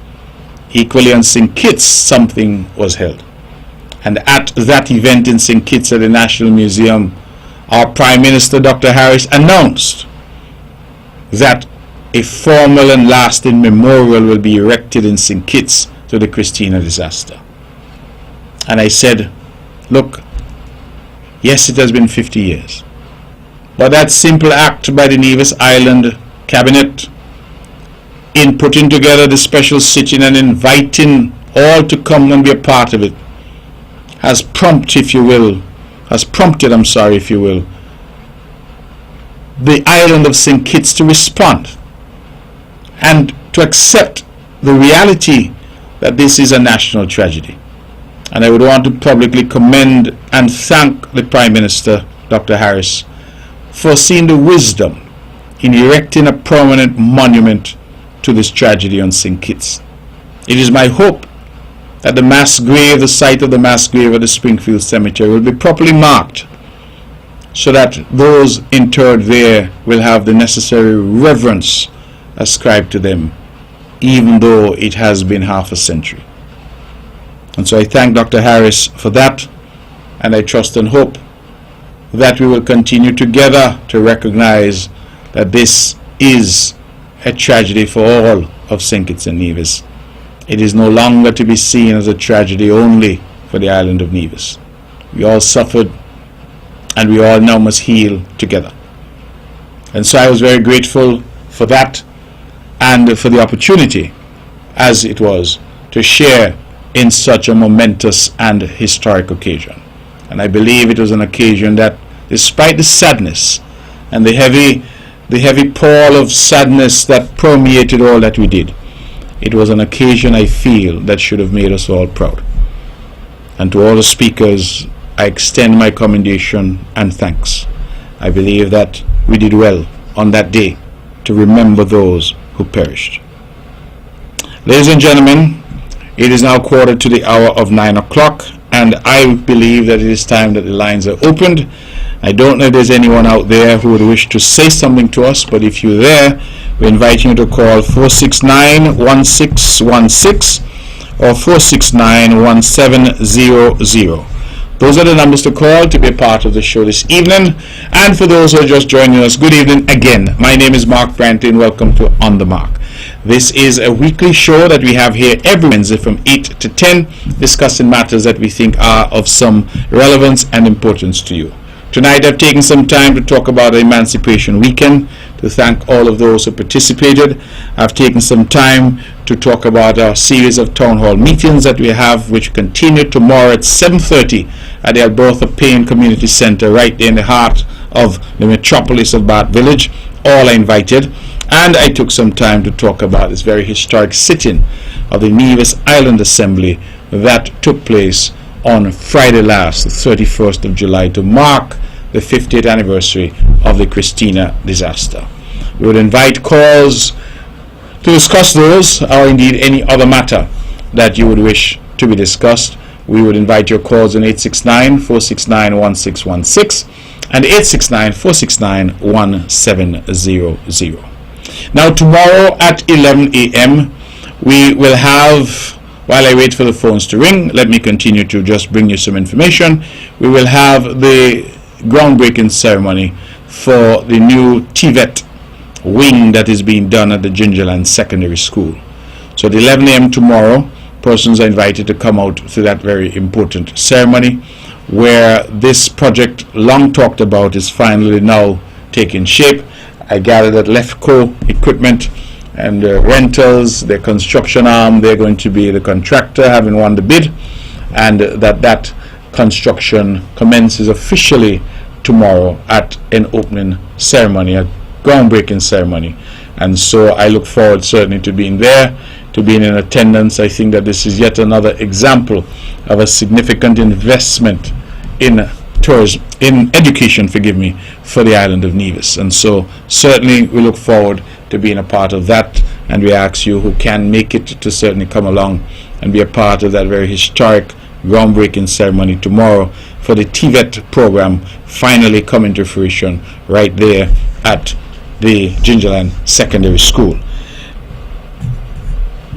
equally on St. Kitts, something was held. And at that event in St. Kitts at the National Museum, our Prime Minister, Dr. Harris, announced that a formal and lasting memorial will be erected in St. Kitts to the Christina disaster. And I said, look, yes, it has been 50 years. But that simple act by the Nevis Island Cabinet in putting together the special sitting and inviting all to come and be a part of it has prompted, if you will, the island of St. Kitts to respond and to accept the reality that this is a national tragedy. And I would want to publicly commend and thank the Prime Minister, Dr. Harris, for seeing the wisdom in erecting a permanent monument to this tragedy on St. Kitts. It is my hope that the mass grave, the site of the mass grave at the Springfield Cemetery, will be properly marked, so that those interred there will have the necessary reverence ascribed to them, even though it has been half a century. And so I thank Dr. Harris for that, and I trust and hope that we will continue together to recognize that this is a tragedy for all of St. Kitts and Nevis. It is no longer to be seen as a tragedy only for the island of Nevis. We all suffered, and we all now must heal together. And so I was very grateful for that and for the opportunity, as it was, to share in such a momentous and historic occasion. And I believe it was an occasion that, despite the sadness and the heavy pall of sadness that permeated all that we did, it was an occasion, I feel, that should have made us all proud. And to all the speakers, I extend my commendation and thanks. I believe that we did well on that day to remember those who perished. Ladies and gentlemen, it is now quarter to the hour of 9 o'clock, and I believe that it is time that the lines are opened. I don't know if there's anyone out there who would wish to say something to us, but if you're there, we invite you to call 469-1616 or 469-1700. Those are the numbers to call to be a part of the show this evening. And for those who are just joining us, good evening again. My name is Mark Brantley, and welcome to On the Mark. This is a weekly show that we have here every Wednesday from 8 to 10, discussing matters that we think are of some relevance and importance to you. Tonight I've taken some time to talk about the Emancipation Weekend, to thank all of those who participated. I've taken some time to talk about our series of town hall meetings that we have, which continue tomorrow at 7:30 at the Albertha Payne Community Center, right there in the heart of the metropolis of Bath Village. All are invited. And I took some time to talk about this very historic sitting of the Nevis Island Assembly that took place on Friday last, the 31st of July, to mark the 50th anniversary of the Christina disaster. We would invite calls to discuss those, or indeed any other matter that you would wish to be discussed. We would invite your calls on 869-469-1616 and 869-469-1700. Now tomorrow at 11 a.m. we will have, while I wait for the phones to ring, let me continue to just bring you some information. We will have the groundbreaking ceremony for the new TVET wing that is being done at the Gingerland Secondary School. So at 11 a.m. tomorrow, persons are invited to come out to that very important ceremony, where this project, long talked about, is finally now taking shape. I gather that Lefco Equipment and rentals, their construction arm, they're going to be the contractor, having won the bid, and that construction commences officially tomorrow at an opening ceremony, a groundbreaking ceremony. And so I look forward certainly to being there, to being in attendance. I think that this is yet another example of a significant investment in tourism, in education, for the island of Nevis. And so certainly we look forward to being a part of that, and we ask you who can make it to certainly come along and be a part of that very historic groundbreaking ceremony tomorrow for the TVET program finally coming to fruition right there at the Gingerland Secondary School.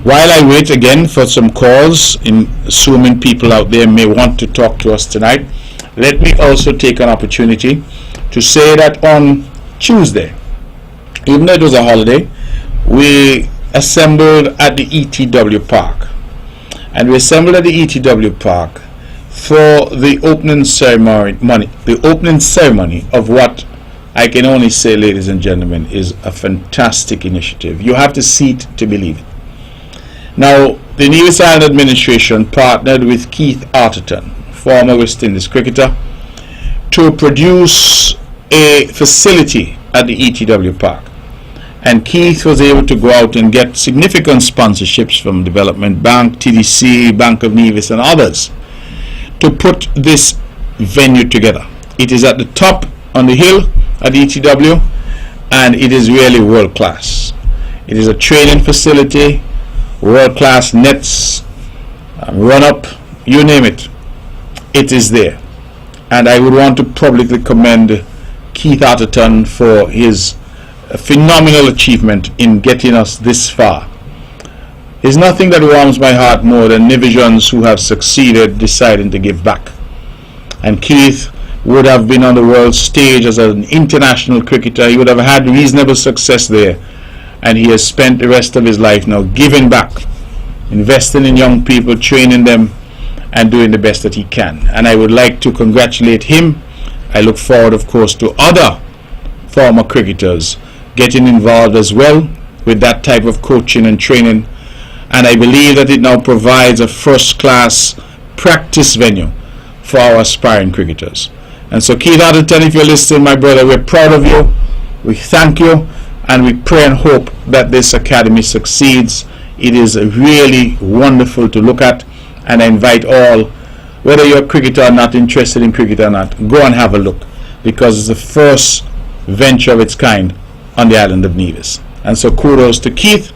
While I wait again for some calls, assuming people out there may want to talk to us tonight, let me also take an opportunity to say that on Tuesday, even though it was a holiday, we assembled at the ETW Park. And we assembled at the ETW Park for the opening ceremony of what I can only say, ladies and gentlemen, is a fantastic initiative. You have to see it to believe it. Now, the Nevis Island administration partnered with Keith Arterton, former West Indies cricketer, to produce a facility at the ETW Park. And Keith was able to go out and get significant sponsorships from Development Bank, TDC, Bank of Nevis, and others to put this venue together. It is at the top on the hill at the ETW, and it is really world class. It is a training facility, world class nets, run up, you name it. It is there. And I would want to publicly commend Keith Arterton for his phenomenal achievement in getting us this far. There's nothing that warms my heart more than Nivisians who have succeeded deciding to give back. And Keith would have been on the world stage as an international cricketer. He would have had reasonable success there. And he has spent the rest of his life now giving back, investing in young people, training them, and doing the best that he can. And I would like to congratulate him. I look forward, of course, to other former cricketers getting involved as well with that type of coaching and training. And I believe that it now provides a first-class practice venue for our aspiring cricketers. And so, Keith Atherton, if you're listening, my brother, we're proud of you. We thank you, and we pray and hope that this academy succeeds. It is really wonderful to look at, and I invite all, whether you're a cricketer or not, interested in cricket or not, go and have a look, because it's the first venture of its kind on the island of Nevis. And so kudos to Keith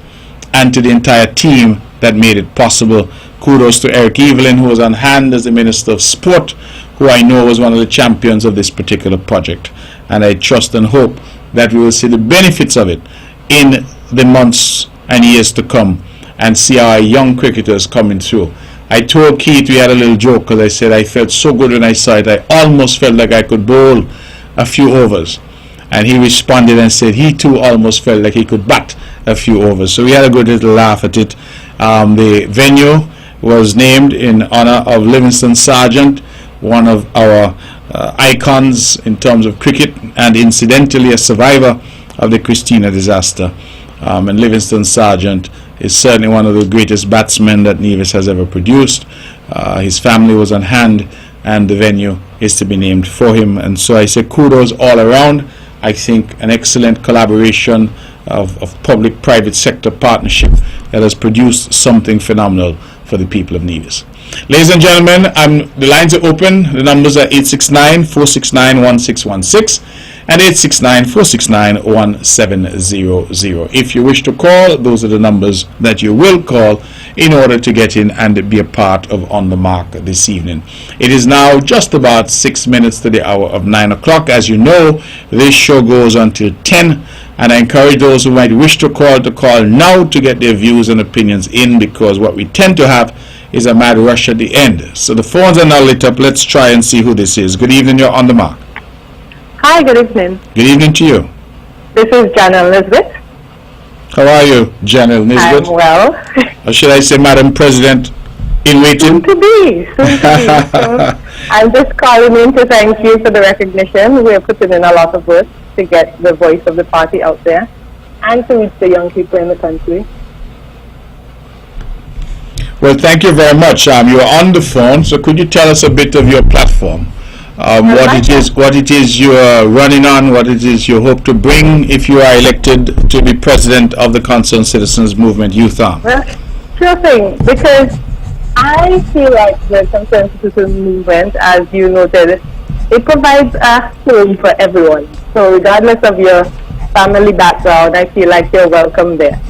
and to the entire team that made it possible. Kudos to Eric Evelyn, who was on hand as the Minister of Sport, who I know was one of the champions of this particular project. And I trust and hope that we will see the benefits of it in the months and years to come, and see our young cricketers coming through. I told Keith, we had a little joke, because I said I felt so good when I saw it. I almost felt like I could bowl a few overs. And he responded and said he too almost felt like he could bat a few overs. So we had a good little laugh at it. The venue was named in honor of Livingston Sargent, one of our icons in terms of cricket, and incidentally a survivor of the Christina disaster. And Livingston Sargent is certainly one of the greatest batsmen that Nevis has ever produced. His family was on hand, and the venue is to be named for him. And so I say kudos all around. I think an excellent collaboration of public-private sector partnership that has produced something phenomenal for the people of Nevis. Ladies and gentlemen, the lines are open. The numbers are 869-469-1616 and 869-469-1700. If you wish to call, those are the numbers that you will call in order to get in and be a part of On the Mark this evening. It is now just about 6 minutes to the hour of 9 o'clock. As you know, this show goes until 10, and I encourage those who might wish to call now to get their views and opinions in, because what we tend to have is a mad rush at the end. So the phones are now lit up. Let's try and see who this is. Good evening, you're On the Mark. Hi, good evening. Good evening to you. This is Janelle Nisbet. How are you, Janelle Nisbet? I'm well. Or should I say Madam President in waiting? Soon to be. So I'm just calling in to thank you for the recognition. We're putting in a lot of work to get the voice of the party out there and to reach the young people in the country. Well, thank you very much. You are on the phone, so could you tell us a bit of your platform? What it is you are running on, what it is you hope to bring if you are elected to be president of the Concerned Citizens Movement Youth Arm? Well, sure thing, because I feel like the Concerned Citizens Movement, as you noted, it provides a home for everyone. So regardless of your family background, I feel like you're welcome there.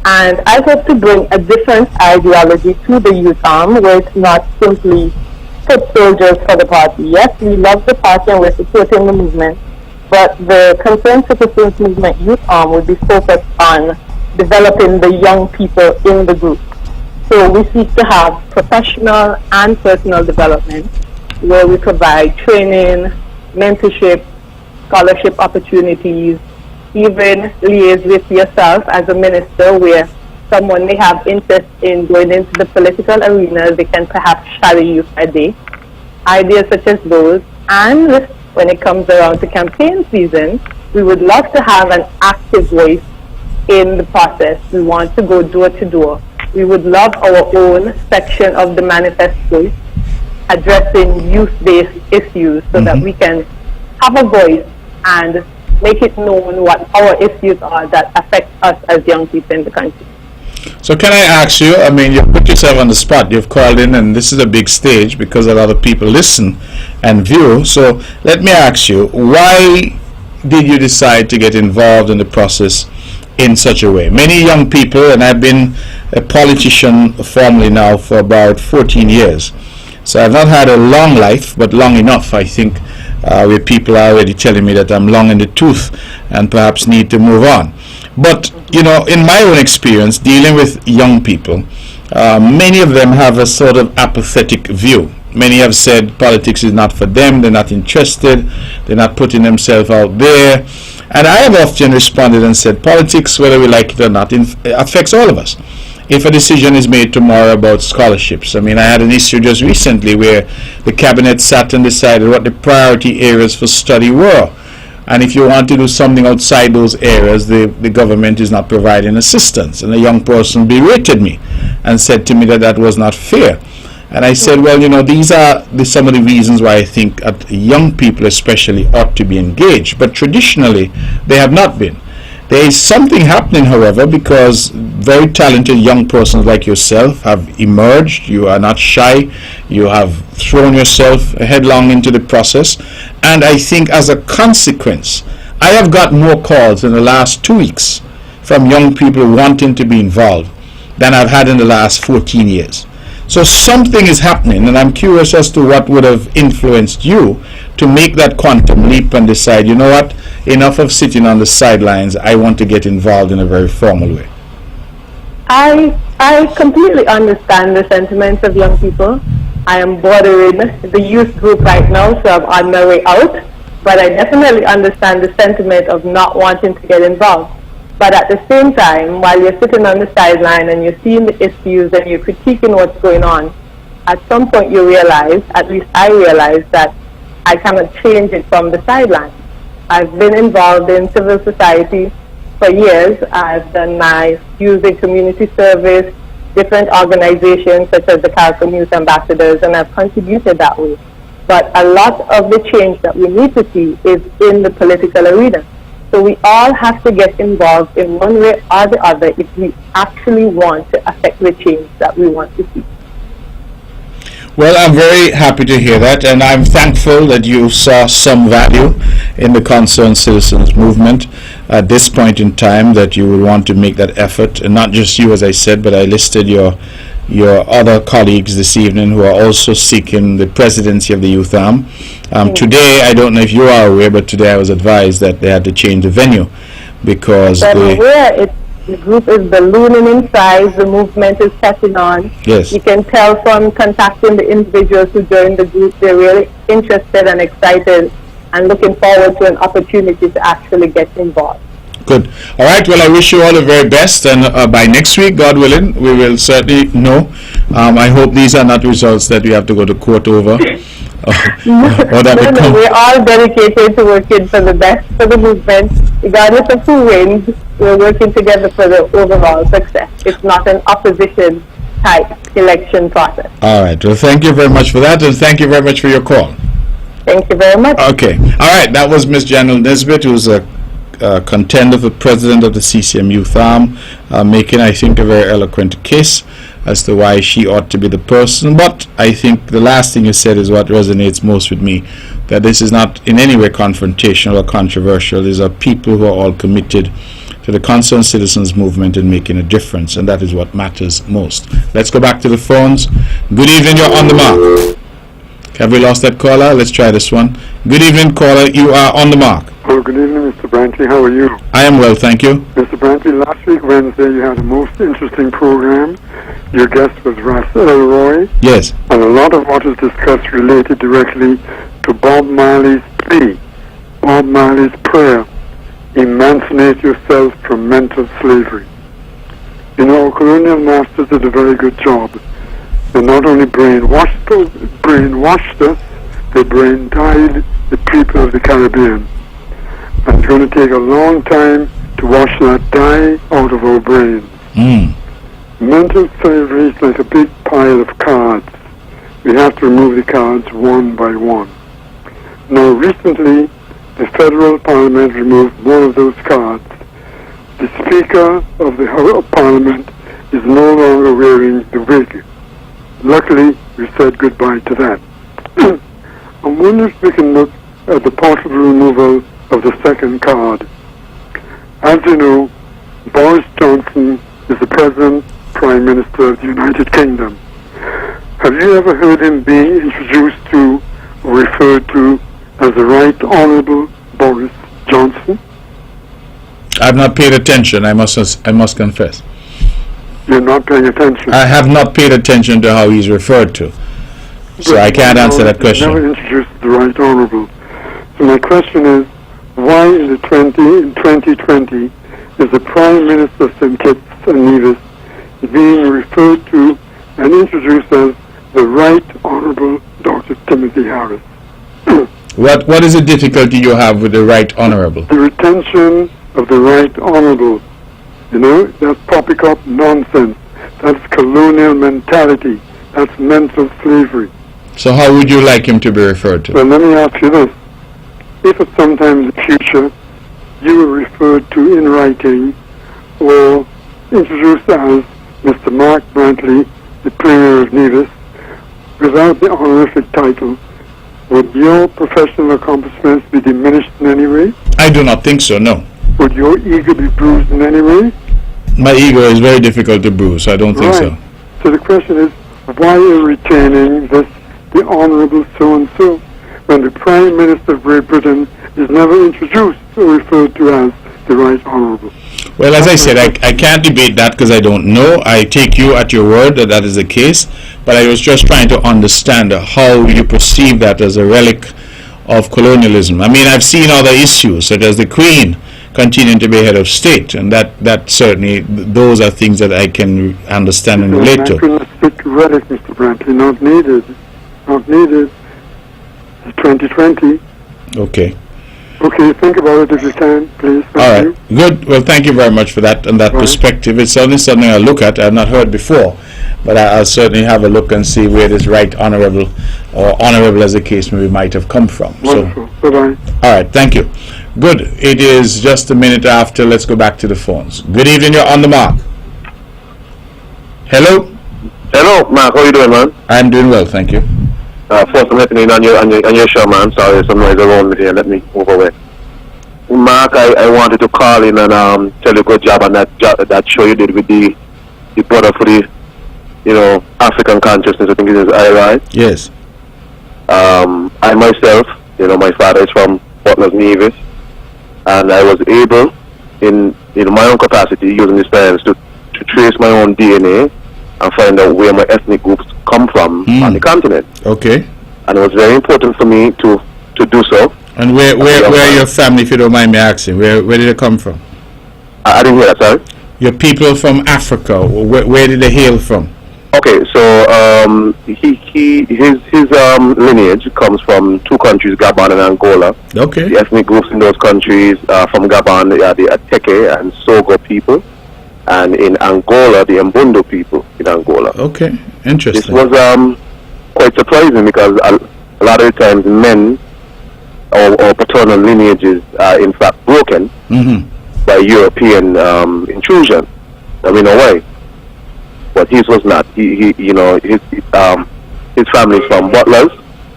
And I hope to bring a different ideology to the youth arm, where it's not simply foot soldiers for the party. Yes, we love the party and we're supporting the movement, but the Concerned Citizens Movement Youth Arm will be focused on developing the young people in the group. So we seek to have professional and personal development, where we provide training, mentorship, scholarship opportunities, even liaise with yourself as a minister, where someone may have interest in going into the political arena, they can perhaps shadow you for a day. Ideas such as those. And when it comes around to campaign season, we would love to have an active voice in the process. We want to go door to door. We would love our own section of the manifest voice addressing youth-based issues, so that we can have a voice and make it known what our issues are that affect us as young people in the country. So can I ask you, I mean, you put yourself on the spot, you've called in, and this is a big stage because a lot of people listen and view. So let me ask you, why did you decide to get involved in the process in such a way? Many young people, and I've been a politician formally now for about 14 years. So I've not had a long life, but long enough, I think, where people are already telling me that I'm long in the tooth and perhaps need to move on. But in my own experience dealing with young people, many of them have a sort of apathetic view. Many have said politics is not for them, they're not interested, they're not putting themselves out there. And I have often responded and said, politics, whether we like it or not, affects all of us. If a decision is made tomorrow about scholarships, I had an issue just recently where the cabinet sat and decided what the priority areas for study were. And if you want to do something outside those areas, the government is not providing assistance. And a young person berated me and said to me that was not fair. And I said, well, these are some of the reasons why I think young people especially ought to be engaged. But traditionally, they have not been. There is something happening, however, because very talented young persons like yourself have emerged. You are not shy. You have thrown yourself headlong into the process. And I think as a consequence, I have got more calls in the last 2 weeks from young people wanting to be involved than I've had in the last 14 years. So something is happening, and I'm curious as to what would have influenced you to make that quantum leap and decide, what, enough of sitting on the sidelines, I want to get involved in a very formal way. I completely understand the sentiments of young people. I am bordering the youth group right now, so I'm on my way out, but I definitely understand the sentiment of not wanting to get involved. But at the same time, while you're sitting on the sideline and you're seeing the issues and you're critiquing what's going on, at some point you realize, at least I realized, that I cannot change it from the sideline. I've been involved in civil society for years. I've done my youth and community service, different organizations such as the Caricom Youth Ambassadors, and I've contributed that way. But a lot of the change that we need to see is in the political arena. So we all have to get involved in one way or the other if we actually want to affect the change that we want to see. Well, I'm very happy to hear that, and I'm thankful that you saw some value in the Concerned Citizens movement at this point in time, that you will want to make that effort, and not just you, as I said, but I listed your other colleagues this evening who are also seeking the presidency of the youth arm. Today, I don't know if you are aware, but today I was advised that they had to change the venue because the group is ballooning in size, the movement is catching on. Yes. You can tell from contacting the individuals who joined the group, they're really interested and excited and looking forward to an opportunity to actually get involved. Good. All right. Well, I wish you all the very best, and by next week, God willing, we will certainly know. I hope these are not results that we have to go to court over. We're all dedicated to working for the best for the movement. Regardless of who wins, we're working together for the overall success. It's not an opposition type election process. All right. Well, thank you very much for that, and thank you very much for your call. Thank you very much. Okay. All right. That was Ms. Janelle Nesbitt, who's a contender for president of the CCM Youth Arm, making, I think, a very eloquent case as to why she ought to be the person. But I think the last thing you said is what resonates most with me, that this is not in any way confrontational or controversial. These are people who are all committed to the Concerned Citizens movement and making a difference, and that is what matters most. Let's go back to the phones. Good evening, you're on the mark. Have we lost that caller? Let's try this one. Good evening, caller, you are on the mark. Oh, good evening, Mr. Brantley. How are you? I am well, thank you. Mr. Brantley, last week, Wednesday, you had a most interesting program. Your guest was Russ Elroy. Yes. And a lot of what was discussed related directly to Bob Marley's plea, Bob Marley's prayer, emancipate yourself from mental slavery. Our colonial masters did a very good job. They not only brainwashed us, they brain-dyed the people of the Caribbean. And it's going to take a long time to wash that dye out of our brains. Mental slavery is like a big pile of cards. We have to remove the cards one by one. Now, recently, the federal parliament removed one of those cards. The Speaker of the House of Parliament is no longer wearing the wig. Luckily, we said goodbye to that. I wonder if we can look at the possible removal of the second card. As you know, Boris Johnson is the President, Prime Minister of the United Kingdom. Have you ever heard him being introduced to or referred to as the Right Honourable Boris Johnson? I've not paid attention. I must confess. You're not paying attention. I have not paid attention to how he's referred to, so I can't answer that question. Never introduced the Right Honourable. So my question is, why in 2020 is the Prime Minister of St. Kitts and Nevis being referred to and introduced as the Right Honourable Dr. Timothy Harris? What is the difficulty you have with the Right Honourable? The retention of the Right Honourable. You know, that's poppycock nonsense. That's colonial mentality. That's mental slavery. So how would you like him to be referred to? Well, let me ask you this. If at some time in the future you were referred to in writing or introduced as Mr. Mark Brantley, the Premier of Nevis, without the honorific title, would your professional accomplishments be diminished in any way? I do not think so, no. Would your ego be bruised in any way? My ego is very difficult to bruise, so I don't think so. So the question is, why are you retaining this, the Honourable so-and-so, when the Prime Minister of Great Britain is never introduced or referred to as the Right Honourable? Well, as I said, I can't debate that because I don't know. I take you at your word that that is the case, but I was just trying to understand how you perceive that as a relic of colonialism. I mean, I've seen other issues, such as the Queen continuing to be head of state, and that certainly, those are things that I can understand and relate to. Anachronistic relic, Mr. Brantley, not needed. Not needed. It's 2020. Okay. Okay, think about it if you can, please. All right. You. Good. Well, thank you very much for that and that perspective. It's certainly something I'll look at. I've not heard before, but I'll certainly have a look and see where this Right Honourable or Honourable as the case maybe might have come from. Wonderful. Bye-bye. All right. Thank you. Good. It is just a minute after. Let's go back to the phones. Good evening. You're on the mark. Hello. Hello, Mark. How you doing, man? I'm doing well, thank you. First, I'm listening on your show, man. Sorry, there's some noise around me here. Let me move away. Mark, I wanted to call in and tell you good job on that show you did with the brother for the, African consciousness. I think it is IRI. Yes. I myself, my father is from Butlers Nevis, and I was able, in my own capacity, using this science to trace my own DNA and find out where my ethnic groups come from on the continent. Okay. And it was very important for me to do so. And where are your family, if you don't mind me asking? Where did they come from? I didn't hear that, sorry. Your people from Africa, where did they hail from? Okay, so his lineage comes from two countries, Gabon and Angola. Okay. The ethnic groups in those countries from Gabon are the Ateke and Sogo people, and in Angola, the Mbundo people in Angola. Okay, interesting. This was quite surprising because a lot of the times men or paternal lineages are in fact broken by European intrusion. I mean, no way. But his was not. His family's from Butlers.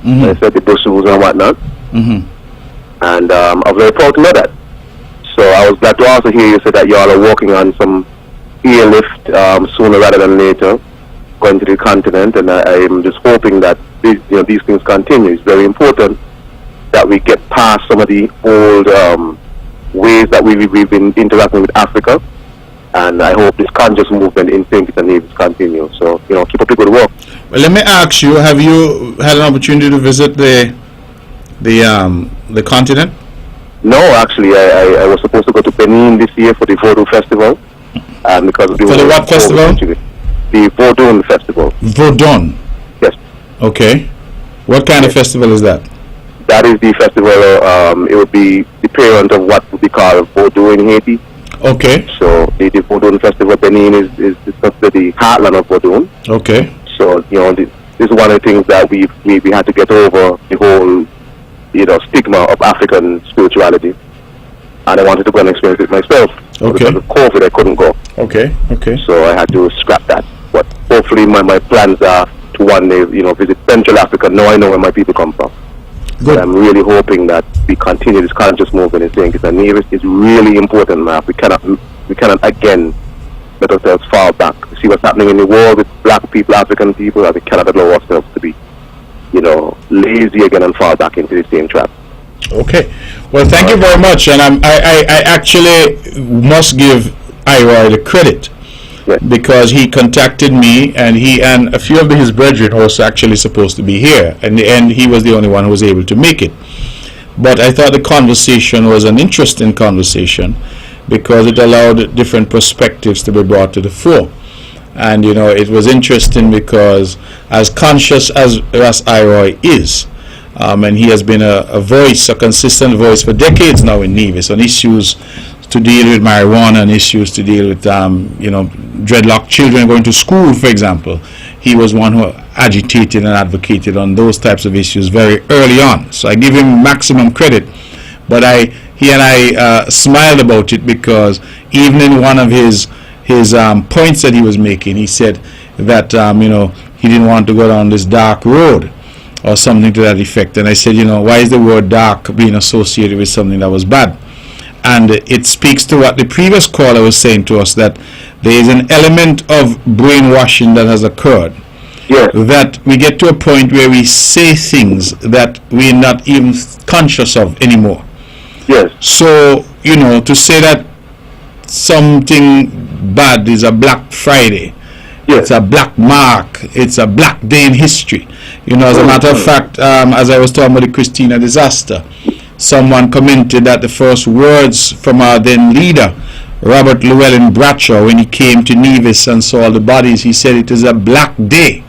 I said the Bushes and whatnot. And I'm very proud to know that. So I was glad to also hear you say that y'all are working on some airlift sooner rather than later, going to the continent, and I'm just hoping that these things continue. It's very important that we get past some of the old ways that we've been interacting with Africa, and I hope this conscious movement in St. Kitts and Nevis continue. So, keep up the good work. Well, let me ask you: have you had an opportunity to visit the continent? No, actually, I was supposed to go to Benin this year for the Vodou Festival, because of the for the what festival? The Vodou Festival. Vodou. Yes. Okay. What kind of festival is that? That is the festival. It would be the parent of what would be called Vodou in Haiti. Okay. So the Vodou Festival Benin is considered the heartland of Vodou. Okay. So this is one of the things that we had to get over, the whole stigma of African spirituality, and I wanted to go and experience it myself. Okay. Because of COVID, I couldn't go. Okay. So I had to scrap that. But hopefully, my plans are to one day, visit Central Africa. Now I know where my people come from. Good. But I'm really hoping that we continue this conscious movement in St. Kitts and Nevis. It's really important, man. We cannot again let ourselves fall back. See what's happening in the world with black people, African people, and we cannot allow ourselves to be, lazy again and fall back into the same trap. Okay. Well, thank you very much, and I actually must give Iroy the credit, because he contacted me, and he and a few of his brethren was actually supposed to be here, and in the end he was the only one who was able to make it. But I thought the conversation was an interesting conversation, because it allowed different perspectives to be brought to the fore. And it was interesting because, as conscious as Ras Iroy is, and he has been a voice, a consistent voice for decades now in Nevis on issues to deal with marijuana and issues to deal with dreadlock children going to school, for example. He was one who agitated and advocated on those types of issues very early on. So I give him maximum credit. But he and I smiled about it, because even in one of his points that he was making, he said that he didn't want to go down this dark road or something to that effect. And I said, why is the word dark being associated with something that was bad? And it speaks to what the previous caller was saying to us, that there is an element of brainwashing that has occurred. Yes. That we get to a point where we say things that we're not even conscious of anymore. Yes. So, to say that something bad is a Black Friday, it's a black mark, it's a black day in history. As a matter of fact, as I was talking about the Christina disaster, someone commented that the first words from our then leader, Robert Llewellyn Bradshaw, when he came to Nevis and saw all the bodies, he said it is a black day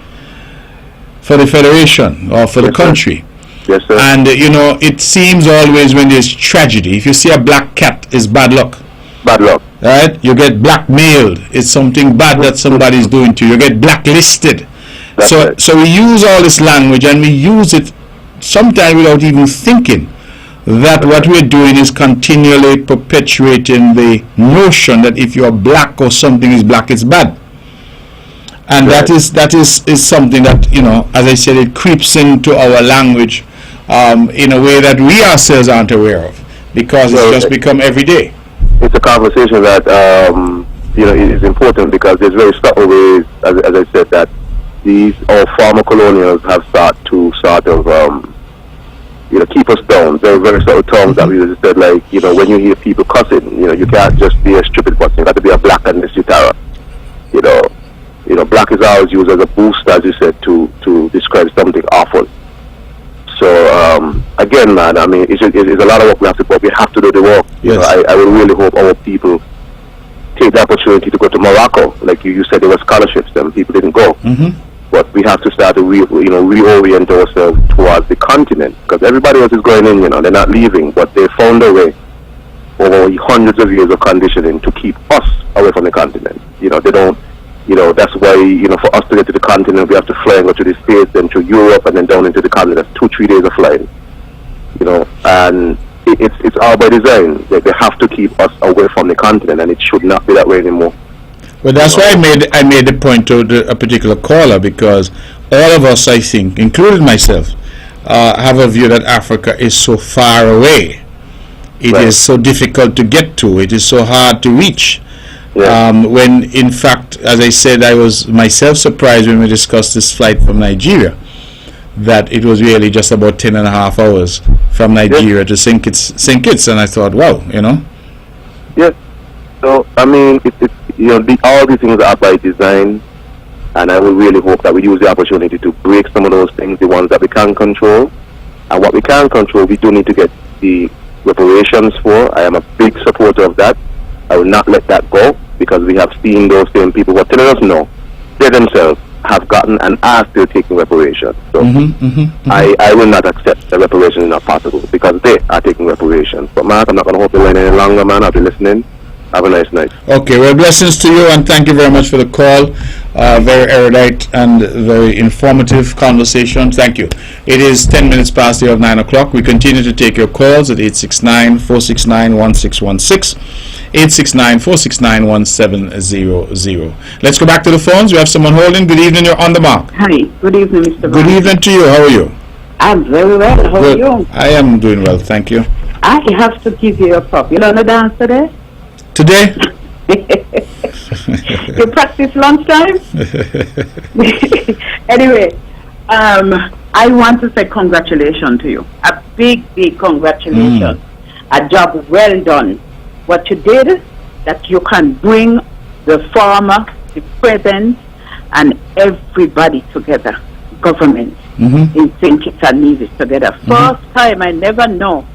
for the Federation or for the country. Yes, sir. And it seems always when there's tragedy, if you see a black cat, it's bad luck. Bad luck. Right? You get blackmailed. It's something bad that somebody's doing to you. You get blacklisted. So we use all this language, and we use it sometimes without even thinking that what we're doing is continually perpetuating the notion that if you're black or something is black, it's bad. And that is something that, as I said, it creeps into our language in a way that we ourselves aren't aware of, because it's just become everyday. It's a conversation that is important, because there's very subtle ways, as I said, that these former colonials have started to sort of keep us down. Very, very subtle terms that we just said, like, when you hear people cussing, you can't just be a stupid person. You got to be a black and this utara. Black is always used as a boost, as you said, to describe something awful. So again, man, I mean, it's a lot of work we have to do, but we have to do the work. Yes. I would really hope our people take the opportunity to go to Morocco. Like you said, there were scholarships, and people didn't go. Mm-hmm. But we have to start to reorient ourselves towards the continent, because everybody else is going in. They're not leaving, but they found a way over hundreds of years of conditioning to keep us away from the continent. They don't. That's why, for us to get to the continent, we have to fly and go to the States, then to Europe, and then down into the continent. That's 2-3 days of flying. And it's all by design. They have to keep us away from the continent, and it should not be that way anymore. Well, that's why I made the point to a particular caller, because all of us, I think, including myself, have a view that Africa is so far away. It is so difficult to get to. It is so hard to reach. Yeah. When, in fact, as I said, I was myself surprised when we discussed this flight from Nigeria, that it was really just about 10.5 hours from Nigeria to St. Kitts, and I thought, wow, Yeah. So, I mean, all these things are by design, and I would really hope that we use the opportunity to break some of those things, the ones that we can control. And what we can control, we do need to get the reparations for. I am a big supporter of that. I will not let that go, because we have seen those same people who are telling us no. They themselves have gotten and are still taking reparations. So I will not accept that reparations is not possible, because they are taking reparations. But Mark, I'm not going to hold the line any longer, man. I'll be listening. Have a nice night. Okay, well, blessings to you, and thank you very much for the call. Very erudite and very informative conversation. Thank you. It is 10 minutes past the hour of 9 o'clock. We continue to take your calls at 869-469-1616, 869-469-1700. Let's go back to the phones. We have someone holding. Good evening. You're on the mark. Hi. Good evening, Mr. Good evening to you. How are you? I'm very well. How are you? I am doing well. Thank you. I have to give you a prop. You know the dance today? Today? You practice lunchtime? Anyway, I want to say congratulations to you. A big, big congratulations. a job well done. What you did, that you can bring the former, the present, and everybody together, government, in St. Kitts and Nevis together. First time, I never know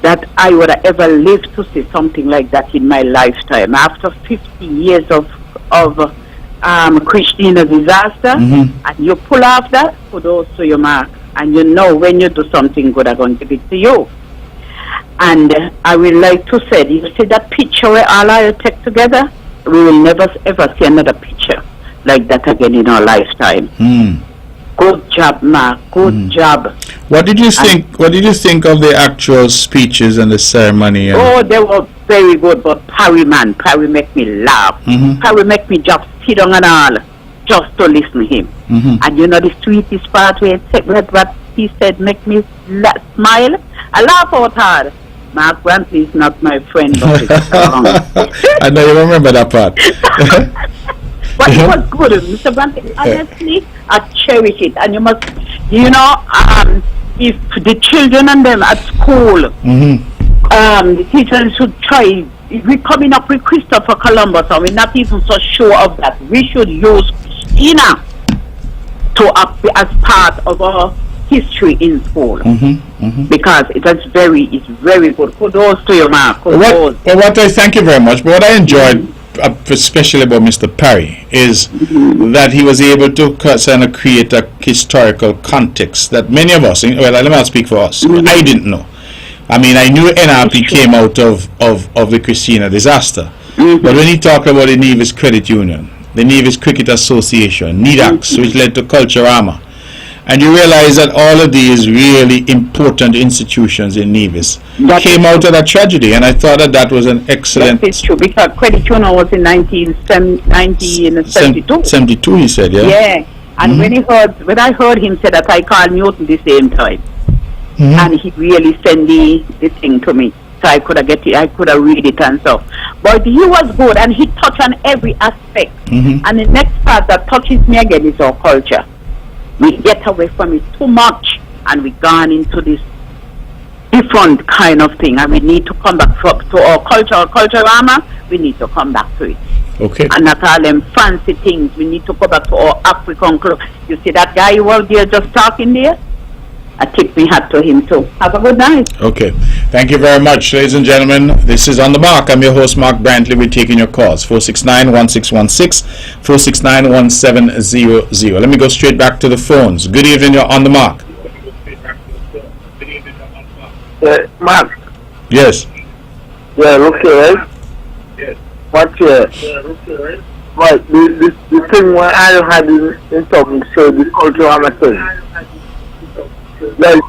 that I would have ever lived to see something like that in my lifetime. After 50 years of Christina disaster, and you pull off that, kudos to your mark. And you know when you do something good, I'm going to give it to you. And I would like to say, you see that picture where all I take together? We will never ever see another picture like that again in our lifetime. Good job, Mark. Good job. What did you think? What did you think of the actual speeches and the ceremony? Oh, they were very good. But Parry make me laugh. Parry make me just sit down and all, just to listen to him. And you know the sweetest part where what he said make me smile. I laugh out hard. Mark Brantley is not my friend, but it's wrong. I know you remember that part. But it was good, Mr. Brantley. Honestly, I cherish it. And you must, you know, if the children and them at school, the teachers should try. If we're coming up with Christopher Columbus, and we're not even so sure of that, we should use Christina as part of our history in school, because it's very good. Kudos to you, Mark. What I thank you very much. But what I enjoyed, especially about Mr. Parry, is that he was able to kind of create a historical context that many of us, well, let me not speak for us, I didn't know. I mean, I knew NRP came out of the Christina disaster, but when he talked about the Nevis Credit Union, the Nevis Cricket Association, NEDAX, which led to Culturama, and you realize that all of these really important institutions in Nevis came out of that tragedy, and I thought that was an excellent... That's true, because Credit Union was in 1972. 72, he said, yeah? Yeah, and when I heard him say that, I called Newton the same time, and he really sent the thing to me, so I could have read it and so. But he was good, and he touched on every aspect, and the next part that touches me again is our culture. We get away from it too much, and we gone into this different kind of thing, and we need to come back to our culture armor. We need to come back to it. Okay. And not all them fancy things. We need to go back to our African club. You see that guy who was there just talking there? I tip my hat to him too. Have a good night. Okay. Thank you very much, ladies and gentlemen. This is On The Mark. I'm your host, Mark Brantley. We're taking your calls. 469-1616, 469-1700. Let me go straight back to the phones. Good evening, you're On The Mark. Mark. Yes. Yeah, look here, right? Yes. What's here? Yeah, look here, right? Right, the thing when I had in talking, so the cultural thing. Like,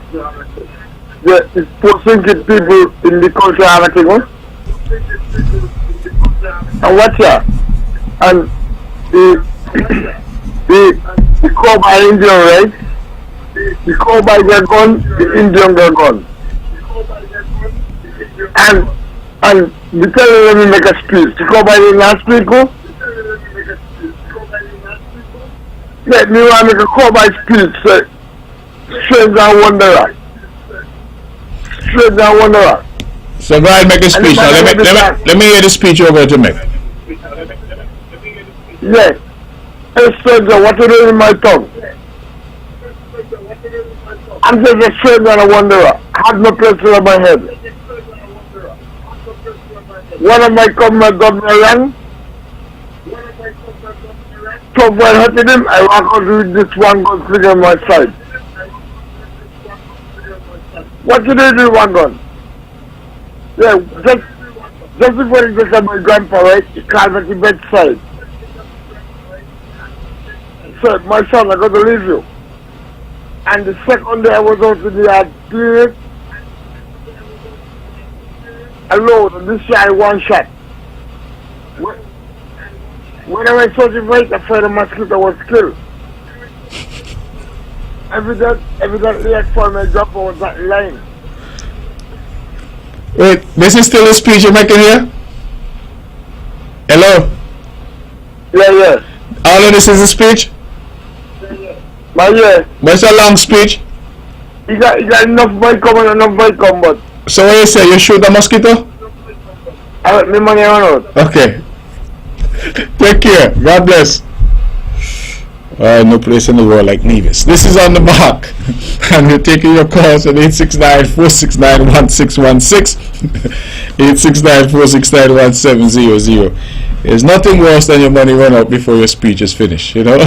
it's pushing people in the cultural thing, huh? And what's here? And the cowboy Indian, right? The cowboy get gun, the Indian get gun. And the tell them make a speech. The cowboy did not speak, huh? Let me want to make a cowboy speech, say, Stranger and Wanderer. Stranger and Wanderer. So go ahead and make a speech. Now let me hear the speech you're going to make. Yes. Hey stranger, what are you doing in my tongue? I'm just a stranger and a wanderer. I have no place to my head. One of my comrades got me wrong. So when I hit him, I walk out with this one gun figure on my side. What did they do with one gun? Yeah, just before he goes at my grandpa, right, he called me at the bedside. Said, my son, I got to leave you. And the second day I was out in the yard cleaning, alone, and this guy one shot. When I went searching for it, I found a mosquito was killed. Evidently I found my grandpa was not lying. Wait, this is still a speech you're making here? Hello? Yeah. All of this is a speech? But yeah. But it's a long speech? He got enough boy come and enough boy come, but So what you say? You shoot a mosquito? I let me money run out. Okay. Take care. God bless. No place in the world like Nevis. This is On the Mark. And we're taking your calls at 869-469-1616. 869-469-1700. There's nothing worse than your money run out before your speech is finished. You know?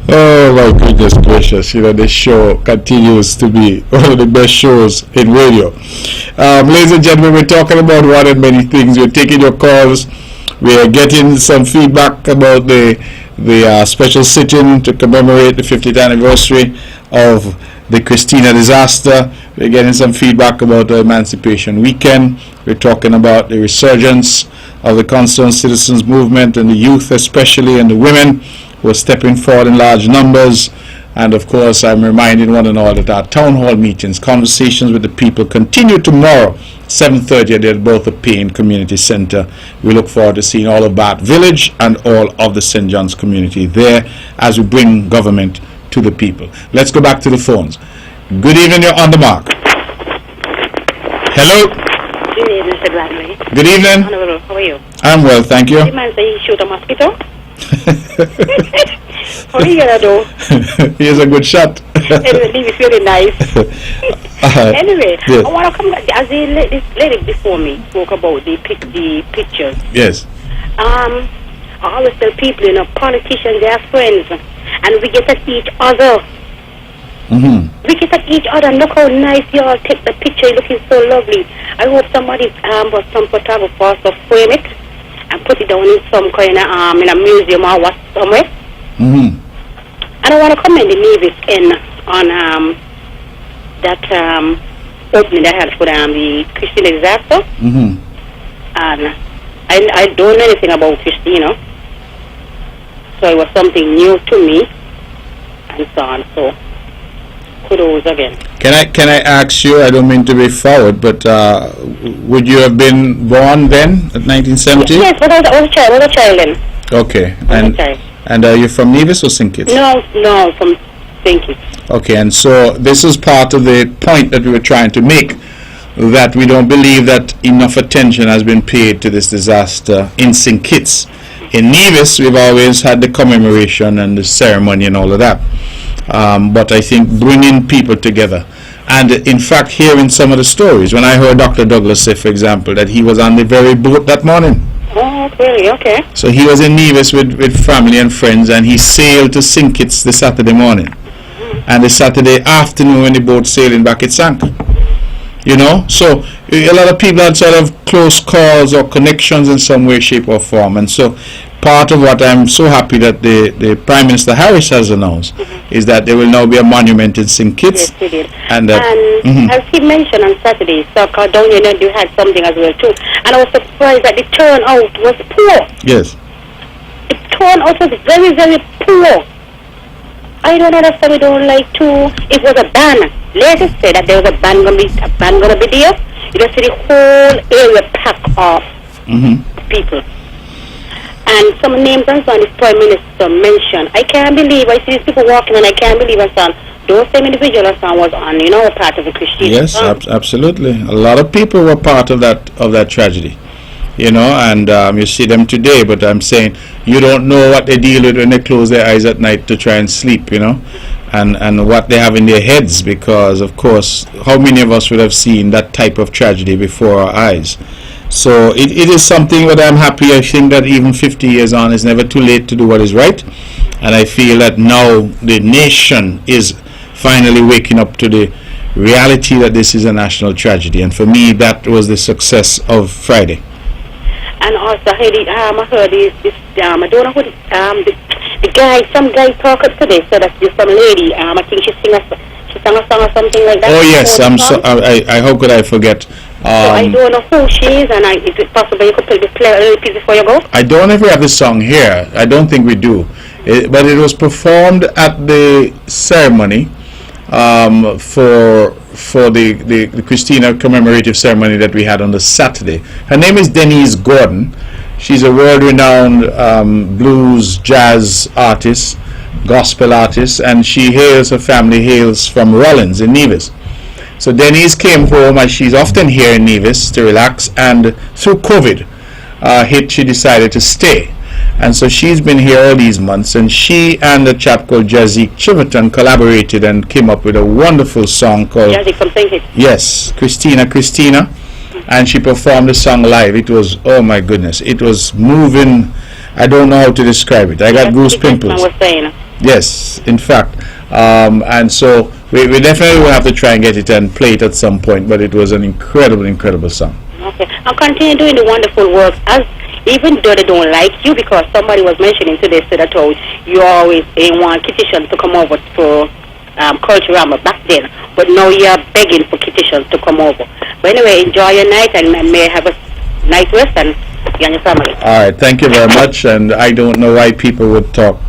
Oh my goodness gracious. You know, this show continues to be one of the best shows in radio. Ladies and gentlemen, we're talking about one and many things. We're taking your calls. We are getting some feedback about the special sit-in to commemorate the 50th anniversary of the Christina disaster. We're getting some feedback about the Emancipation Weekend. We're talking about the resurgence of the Concerned Citizens Movement and the youth especially, and the women who are stepping forward in large numbers. And of course, I'm reminding one and all that our town hall meetings, conversations with the people, continue tomorrow, 7:30 at the Alberta Payne Community Center. We look forward to seeing all of Bath Village and all of the St. John's community there as we bring government to the people. Let's go back to the phones. Good evening, you're On the Mark. Hello. Good evening, Mr. Bradley. Good evening. Honorable, how are you? I'm well, thank you. You man say you shoot a mosquito? How are you gonna do? Here's a good shot. Anyway, it's really nice. Anyway, yes. I want to come back, as the lady before me spoke about the pictures. Yes. I always tell people, politicians, they are friends, and we get at each other. Mm-hmm. We get at each other, and look how nice you all take the picture, looking so lovely. I hope somebody, but some photographer also frame it and put it down in some kind of in a museum or what somewhere. Mm-hmm. And I want to commend the Nevis on that opening they had for the Christina disaster. Mm-hmm. And I don't know anything about Christina, so it was something new to me, and so on. So kudos again. Can I ask you? I don't mean to be forward, but would you have been born then at 1970? Yes, but I was a child then. Okay, and are you from Nevis or St. Kitts? No, from St. Kitts. Okay, and so this is part of the point that we were trying to make, that we don't believe that enough attention has been paid to this disaster in St. Kitts. In Nevis, we've always had the commemoration and the ceremony and all of that. But I think bringing people together, and in fact hearing some of the stories, when I heard Dr. Douglas say, for example, that he was on the very boat that morning. Oh, really? Okay. So he was in Nevis with family and friends, and he sailed to St. Kitts the Saturday morning. And the Saturday afternoon when the boat sailing back, it sank. You know, so a lot of people had sort of close calls or connections in some way, shape or form. And so part of what I'm so happy that the Prime Minister Harris has announced is that there will now be a monument in St. Kitts. Yes, he did. And as he mentioned on Saturday, soccer down here, you had something as well too. And I was surprised that the turnout was poor. Yes. The turnout was very, very poor. I don't understand. We don't like to. It was a ban. Let's say that there was a ban gonna be there. You just see the whole area packed off people. And some names and so on the Prime Minister mentioned. I can't believe I see these people walking, and I can't believe and so on. Those same individuals and so on was on, part of the Christian. Yes, absolutely. A lot of people were part of that tragedy. And you see them today, but I'm saying you don't know what they deal with when they close their eyes at night to try and sleep, and what they have in their heads, because of course, how many of us would have seen that type of tragedy before our eyes? So it is something that I'm happy. I think that even 50 years on, it's never too late to do what is right, and I feel that now the nation is finally waking up to the reality that this is a national tragedy, and for me that was the success of Friday. And also, I heard this, I don't know who the guy, some guy talked today, said that there's some lady, I think she sang a song or something like that. Oh yes, how could I forget? So I don't know who she is, and is it possible you could play a little piece before you go? I don't know if we have the song here. I don't think we do. But it was performed at the ceremony for the Christina commemorative ceremony that we had on the Saturday. Her name is Denise Gordon. She's a world-renowned blues, jazz artist, gospel artist, and her family hails from Rollins in Nevis. So Denise came home, and she's often here in Nevis to relax, and through COVID hit, she decided to stay. And so she's been here all these months, and she and a chap called Jazik Chiverton collaborated and came up with a wonderful song called Jazik from St. Kitts. Yes, Christina, and she performed the song live. It was, oh my goodness, it was moving. I don't know how to describe it. I got goose pimples. Yes, in fact. And so we definitely will have to try and get it and play it at some point, but it was an incredible song. Okay, I'll continue doing the wonderful work, as even though they don't like you, because somebody was mentioning today, said that you always want Kittitians to come over for Culturama back then, but now you're begging for Kittitians to come over. But anyway, enjoy your night, and may have a nice rest, and you and your family. All right, thank you very much. And I don't know why people would talk.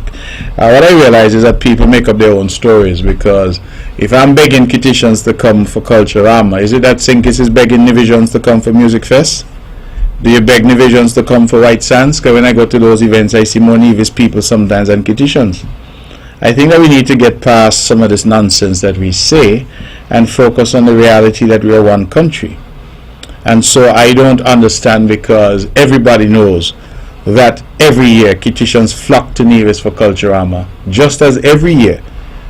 What I realize is that people make up their own stories, because if I'm begging Kittitians to come for Culturama, is it that St. Kitts is begging Nevisians to come for Music Fest? Do you beg Nevisians to come for White Sands? Because when I go to those events, I see more Nevis people sometimes than Kittitians. I think that we need to get past some of this nonsense that we say and focus on the reality that we are one country. And so I don't understand, because everybody knows that every year Kittitians flock to Nevis for Culturama, just as every year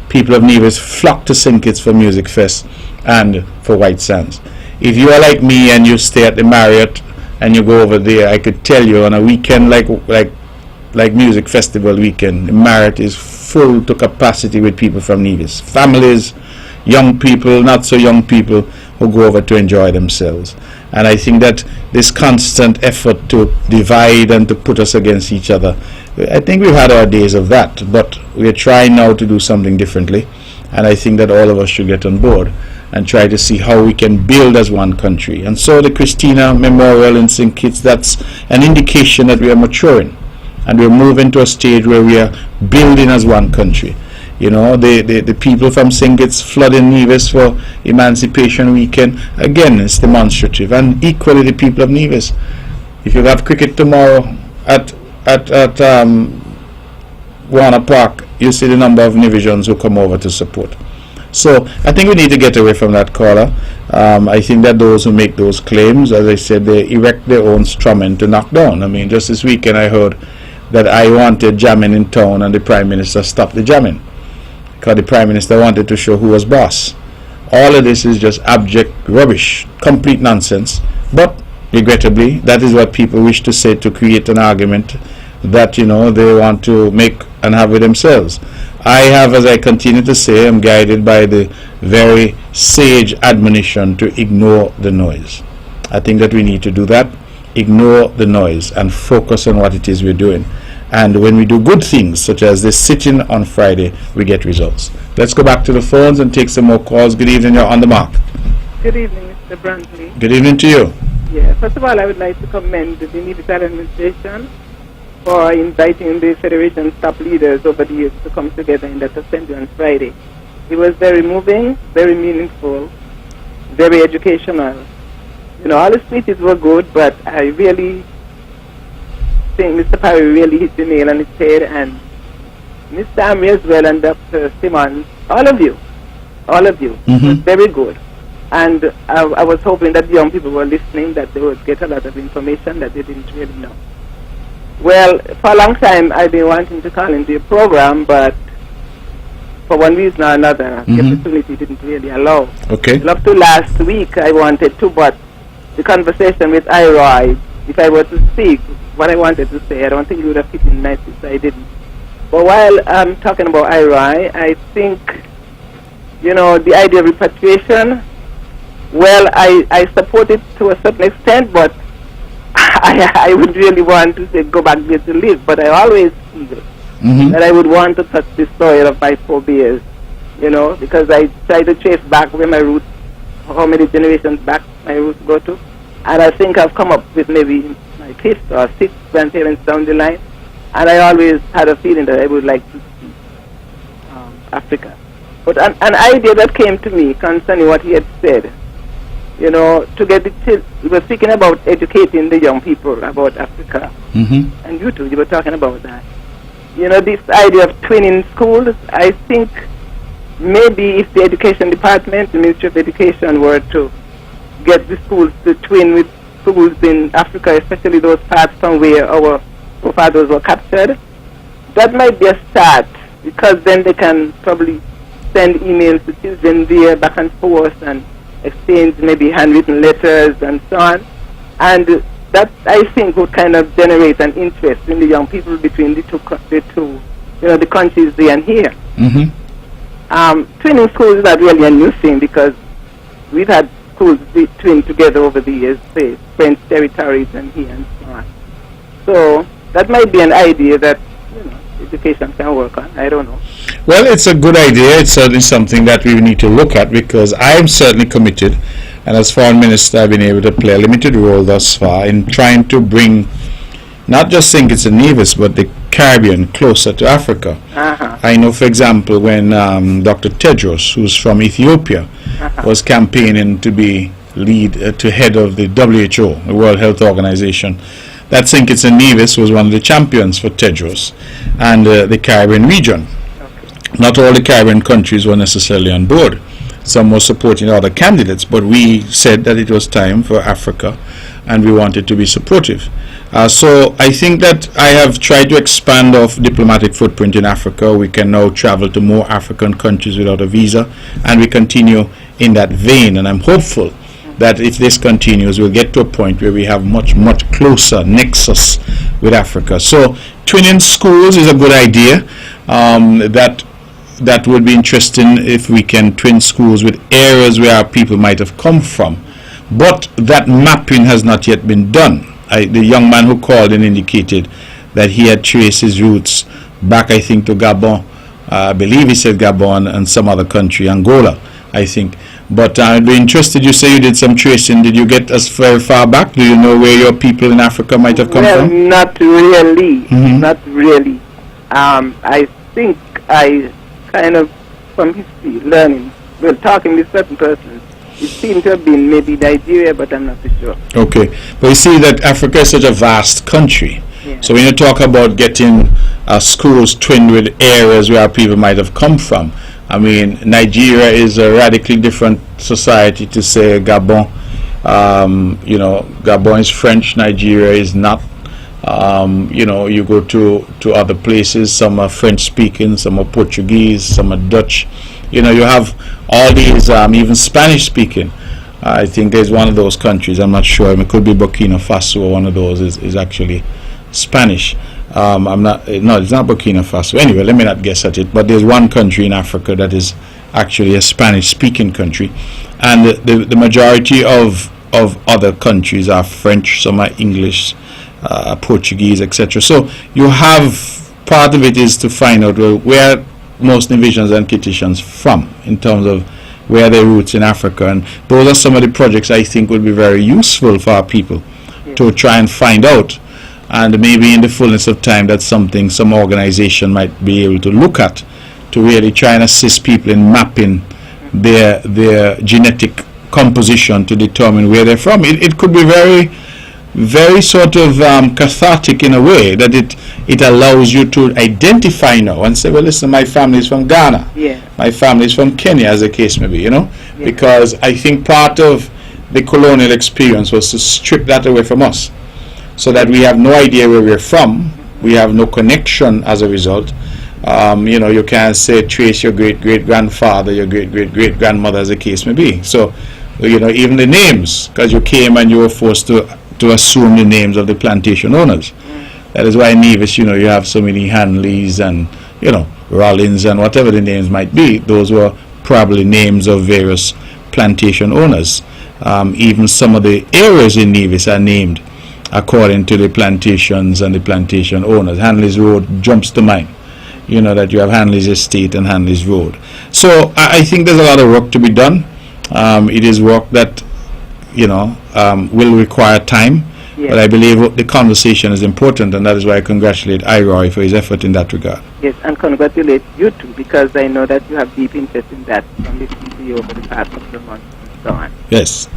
people of Nevis flock to St. Kitts for Music Fest and for White Sands. If you are like me and you stay at the Marriott and you go over there, I could tell you on a weekend like Music Festival weekend, the Marriott is full to capacity with people from Nevis. Families, young people, not so young people, who go over to enjoy themselves. And I think that this constant effort to divide and to put us against each other, I think we've had our days of that, but we're trying now to do something differently. And I think that all of us should get on board and try to see how we can build as one country. And so the Christina Memorial in St. Kitts, that's an indication that we are maturing and we're moving to a stage where we are building as one country. You know, the people from St. Kitts flooding Nevis for Emancipation Weekend, again, it's demonstrative. And equally the people of Nevis. If you have cricket tomorrow at Warner Park, you see the number of Nevisians who come over to support. So I think we need to get away from that caller. I think that those who make those claims, as I said, they erect their own strawmen to knock down. I mean, just this weekend I heard that I wanted jamming in town and the Prime Minister stopped the jamming, because the Prime Minister wanted to show who was boss. All of this is just abject rubbish, complete nonsense. But regrettably, that is what people wish to say to create an argument that, you know, they want to make and have with themselves. I have, as I continue to say, I'm guided by the very sage admonition to ignore the noise. I think that we need to do that, ignore the noise and focus on what it is we're doing. And when we do good things, such as this sitting on Friday, we get results. Let's go back to the phones and take some more calls. Good evening, you're on the mark. Good evening, Mr. Brantley. Good evening to you. Yeah, first of all, I would like to commend the Nevis administration for inviting the Federation's top leaders over the years to come together in that assembly on Friday. It was very moving, very meaningful, very educational. You know, all the speeches were good, but I really think Mr. Parry really hit the nail on his head, and Mr. Amri as well, and Dr. Simmons, all of you. It was very good. And I was hoping that young people were listening, that they would get a lot of information that they didn't really know. Well, for a long time I've been wanting to call into your program, but for one reason or another, the opportunity didn't really allow. Okay. Up to last week I wanted to, but the conversation with Iroy, if I were to speak what I wanted to say, I don't think it would have fit in nicely, so I didn't. But while I'm talking about Iroy, I think, you know, the idea of repatriation, well, I support it to a certain extent, but I would really want to say go back there to live, but I always feel that I would want to touch the soil of my forebears, you know, because I try to trace back where my roots, how many generations back my roots go to, and I think I've come up with maybe my fifth or sixth grandparents down the line, and I always had a feeling that I would like to see Africa. But an idea that came to me concerning what he had said, you know, to get the we were speaking about educating the young people about Africa, and you too, you were talking about that. You know, this idea of twinning schools, I think maybe if the education department, the Ministry of Education, were to get the schools to twin with schools in Africa, especially those parts from where our forefathers were captured, that might be a start, because then they can probably send emails to children there back and forth and exchange maybe handwritten letters and so on. And that, I think, would kind of generate an interest in the young people between the two the countries there and here. Twinning schools is not really a new thing, because we've had schools twinned together over the years, say French territories and here and so on. So that might be an idea that education can work on. I don't know. Well, it's a good idea. It's certainly something that we need to look at, because I am certainly committed, and as Foreign Minister I've been able to play a limited role thus far in trying to bring not just St. Kitts and Nevis but the Caribbean closer to Africa. I know, for example, when Dr. Tedros, who's from Ethiopia, was campaigning to be to head of the WHO, the World Health Organization, that St. Kitts and Nevis was one of the champions for Tedros and the Caribbean region. Not all the Caribbean countries were necessarily on board. Some were supporting other candidates, but we said that it was time for Africa and we wanted to be supportive. So I think that I have tried to expand our diplomatic footprint in Africa. We can now travel to more African countries without a visa, and we continue in that vein, and I'm hopeful that if this continues, we'll get to a point where we have much closer nexus with Africa. So twinning schools is a good idea. That would be interesting if we can twin schools with areas where our people might have come from. But that mapping has not yet been done. The young man who called in indicated that he had traced his roots back, I think, to Gabon. I believe he said Gabon and some other country, Angola, I think. But I'd be interested, you say you did some tracing. Did you get as very far back? Do you know where your people in Africa might have come from? Not really. Not really. I think I kind of, from history, learning, talking with certain persons, it seemed to have been maybe Nigeria, but I'm not too sure. Okay. But you see that Africa is such a vast country. Yeah. So when you talk about getting schools twinned with areas where people might have come from, I mean, Nigeria is a radically different society to say Gabon. Gabon is French, Nigeria is not. You go to other places, some are French speaking, some are Portuguese, some are Dutch. You have all these, even Spanish speaking. I think there's one of those countries, I'm not sure, it could be Burkina Faso, or one of those is actually Spanish. It's not Burkina Faso. Anyway, let me not guess at it, but there's one country in Africa that is actually a Spanish speaking country, and the majority of other countries are French, some are English, Portuguese, etc. So you have, part of it is to find out where most Nevisians and Kittitians from, in terms of where their roots in Africa, and those are some of the projects I think would be very useful for our people to try and find out, and maybe in the fullness of time that's something some organization might be able to look at, to really try and assist people in mapping their genetic composition to determine where they're from. It could be very sort of cathartic in a way, that it allows you to identify now and say, well, listen, my family is from Ghana, my family is from Kenya, as the case may be, because I think part of the colonial experience was to strip that away from us, so that we have no idea where we're from, we have no connection as a result. You can't say trace your great-great-grandfather, your great-great-great-grandmother, as the case may be. So, even the names, because you came and you were forced to assume the names of the plantation owners. That is why in Nevis, you have so many Hanleys and, Rollins and whatever the names might be. Those were probably names of various plantation owners. Even some of the areas in Nevis are named according to the plantations and the plantation owners. Hanley's Road jumps to mind. That you have Hanley's Estate and Hanley's Road. So I think there's a lot of work to be done. It is work that will require time, but I believe the conversation is important, and that is why I congratulate IROI for his effort in that regard. Yes, and congratulate you too, because I know that you have deep interest in that from listening to you over the past couple of months and so on. Yes.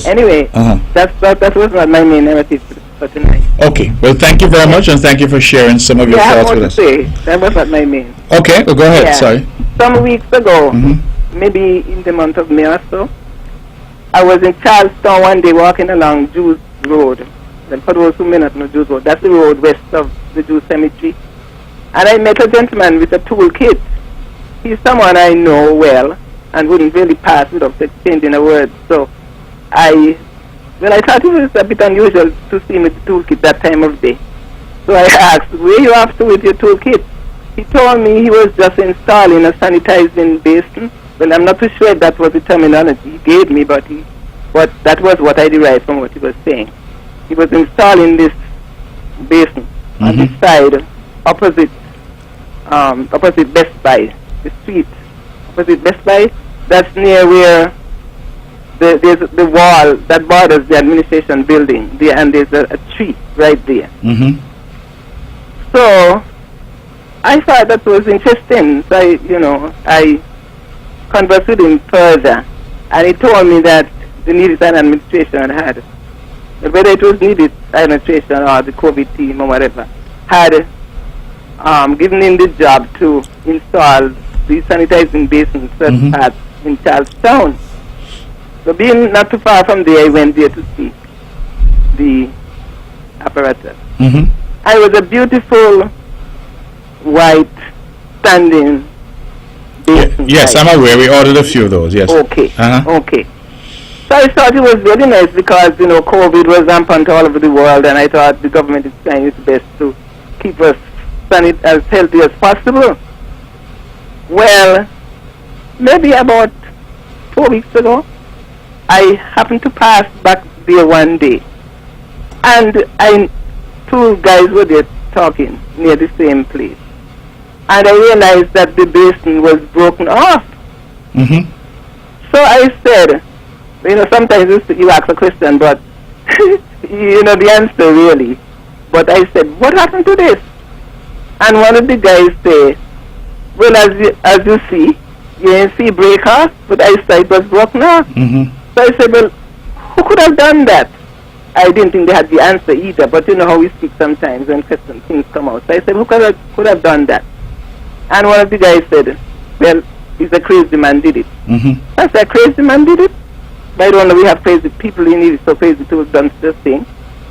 Anyway, that was my main narrative for tonight. Okay, well, thank you very much, and thank you for sharing some of your thoughts with us. That was not my main. Okay, well, go ahead, sorry. some weeks ago, maybe in the month of May or so, I was in Charlestown one day walking along Jews Road. And for those who may not know Jews Road, that's the road west of the Jews Cemetery. And I met a gentleman with a toolkit. He's someone I know well and wouldn't really pass without exchanging a word. So I thought it was a bit unusual to see him with the toolkit that time of day. So I asked, where you off to with your toolkit? He told me he was just installing a sanitizing basin. Well, I'm not too sure if that was the terminology he gave me, but that was what I derived from what he was saying. He was installing this basin on the side opposite Best Buy, the street opposite Best Buy. That's near where there's the wall that borders the administration building there, and there's a tree right there. So I thought that was interesting. So I conversed with him further, and he told me that the Nevis administration had, whether it was Nevis administration or the COVID team or whatever, had given him the job to install the sanitizing basins certain parts in Charlestown. So being not too far from there, I went there to see the apparatus. And it was a beautiful white standing basin. Yes, I'm aware. We ordered a few of those, yes. Okay, okay. So I thought it was really nice because, COVID was rampant all over the world, and I thought the government is trying its best to keep us as healthy as possible. Well, maybe about 4 weeks ago, I happened to pass back there one day, and two guys were there talking near the same place, and I realized that the basin was broken off. So I said, sometimes you ask a question, but the answer really. But I said, what happened to this? And one of the guys said, well, as you see, you didn't see break off, but I said it was broken off. So I said, well, who could have done that? I didn't think they had the answer either, but you know how we speak sometimes when things come out. So I said, who could have done that? And one of the guys said, well, it's a crazy man did it. I said, a crazy man did it? But I don't know, we have crazy people in it, so crazy to have done such a thing.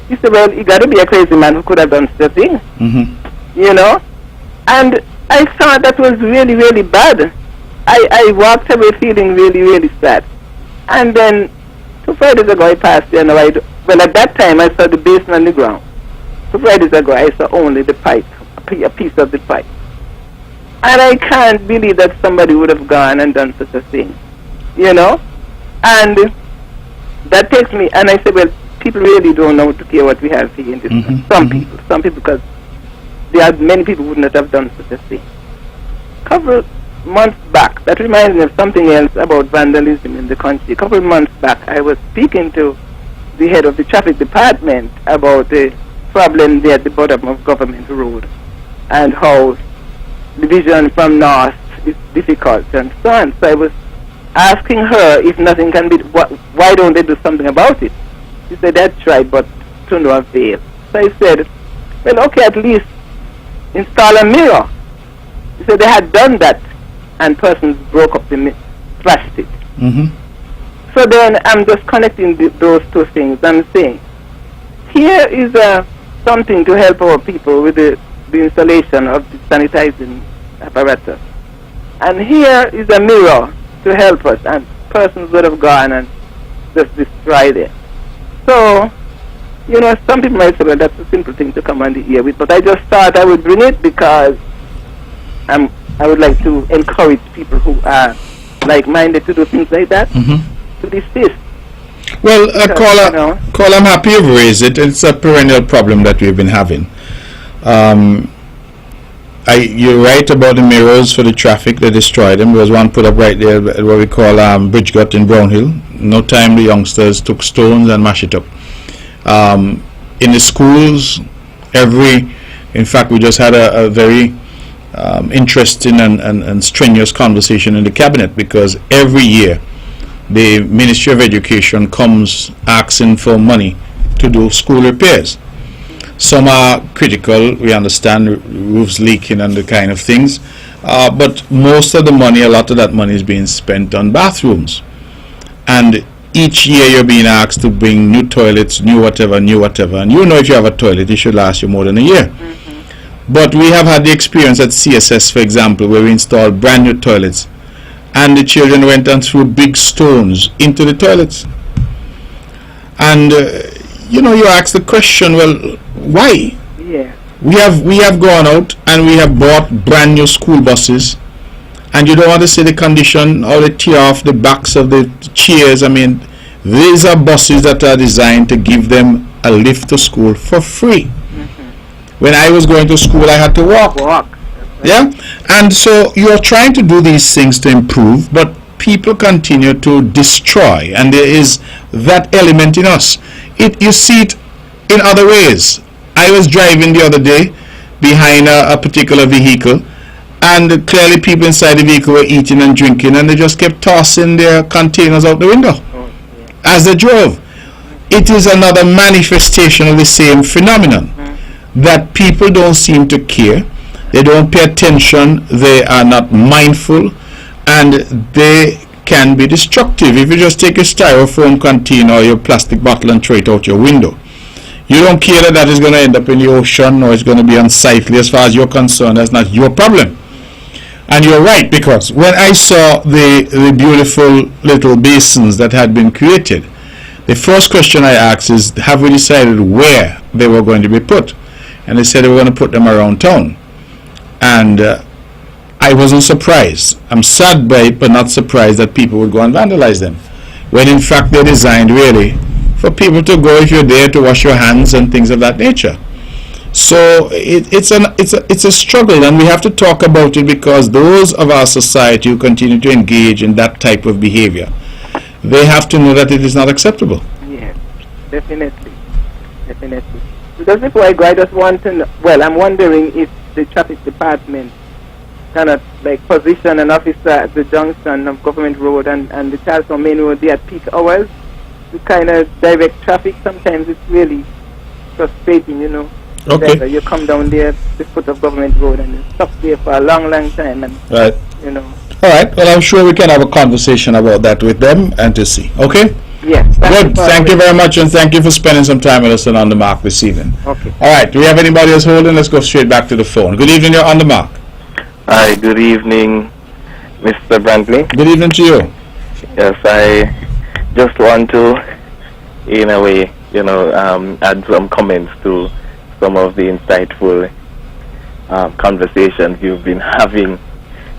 He said, well, you got to be a crazy man who could have done such a thing. And I thought that was really, really bad. I walked away feeling really, really sad. And then 2 Fridays ago I passed there, well, at that time I saw the basin on the ground. 2 Fridays ago I saw only the pipe, a piece of the pipe. And I can't believe that somebody would have gone and done such a thing, And that takes me, and I said, well, people really don't know to care what we have here in this country. Some people, because there are many people who would not have done such a thing. A couple months back, that reminds me of something else about vandalism in the country. A couple of months back, I was speaking to the head of the traffic department about the problem there at the bottom of Government Road and how the vision from north is difficult and so on. So I was asking her if nothing can be, why don't they do something about it? She said that's right, but to no avail. So I said, well, okay, at least install a mirror. She said they had done that, and persons broke up the slashed it. So then I'm just connecting those two things. I'm saying, here is something to help our people with the installation of the sanitizing apparatus. And here is a mirror to help us, and persons would have gone and just destroyed it. So, some people might say, well, that's a simple thing to come on the ear with, but I just thought I would bring it because I would like to encourage people who are like-minded to do things like that, to desist. Well, Call, I'm happy you've raised it. It's a perennial problem that we've been having. You're right about the mirrors for the traffic. They destroyed them. There was one put up right there at what we call Bridgegut in Brownhill. No time the youngsters took stones and mashed it up. In the schools, in fact, we just had a very interesting and strenuous conversation in the cabinet, because every year the Ministry of Education comes asking for money to do school repairs. Some are critical, we understand, roofs leaking and the kind of things. but most of the money, a lot of that money is being spent on bathrooms. And each year you're being asked to bring new toilets, new whatever. And you know, if you have a toilet, it should last you more than a year. But we have had the experience at CSS, for example, where we installed brand new toilets, and the children went and threw big stones into the toilets. And you know, you ask the question, well, why? Yeah. We have gone out and we have bought brand new school buses, and you don't want to see the condition or the tear off the backs of the chairs. I mean, these are buses that are designed to give them a lift to school for free. When I was going to school, I had to walk. Yeah? And so you're trying to do these things to improve, but people continue to destroy, and there is that element in us. You see it in other ways. I was driving the other day behind a particular vehicle, and clearly people inside the vehicle were eating and drinking, and they just kept tossing their containers out the window as they drove. It is another manifestation of the same phenomenon, that people don't seem to care, they don't pay attention, they are not mindful, and they can be destructive. If you just take a styrofoam container or your plastic bottle and throw it out your window, you don't care that that is going to end up in the ocean or it's going to be unsightly. As far as you're concerned, that's not your problem. And you're right, because when I saw the beautiful little basins that had been created, the first question I asked is, have we decided where they were going to be put? And they said they were going to put them around town. And I wasn't surprised. I'm sad by it, but not surprised that people would go and vandalize them, when in fact they're designed really for people to go, if you're there, to wash your hands and things of that nature. So it's a struggle, and we have to talk about it, because those of our society who continue to engage in that type of behavior, they have to know that it is not acceptable. Yes, definitely. Because before I go, I just want to know, well, I'm wondering if the traffic department kind of like position an officer at the junction of Government Road and the Charleston Main Road there at peak hours to kind of direct traffic. Sometimes it's really frustrating, you know. Okay. You come down there, the foot of Government Road, and it's stuck there for a long time, and right. You know. All right. Well, I'm sure we can have a conversation about that with them and to see. Okay. Yes. Good. Thank you very much, and thank you for spending some time with us on the mark this evening. Okay. All right. Do we have anybody else holding? Let's go straight back to the phone. Good evening. You're on the mark. Hi. Good evening, Mr. Brantley. Good evening to you. Yes, I just want to, in a way, add some comments to some of the insightful conversations you've been having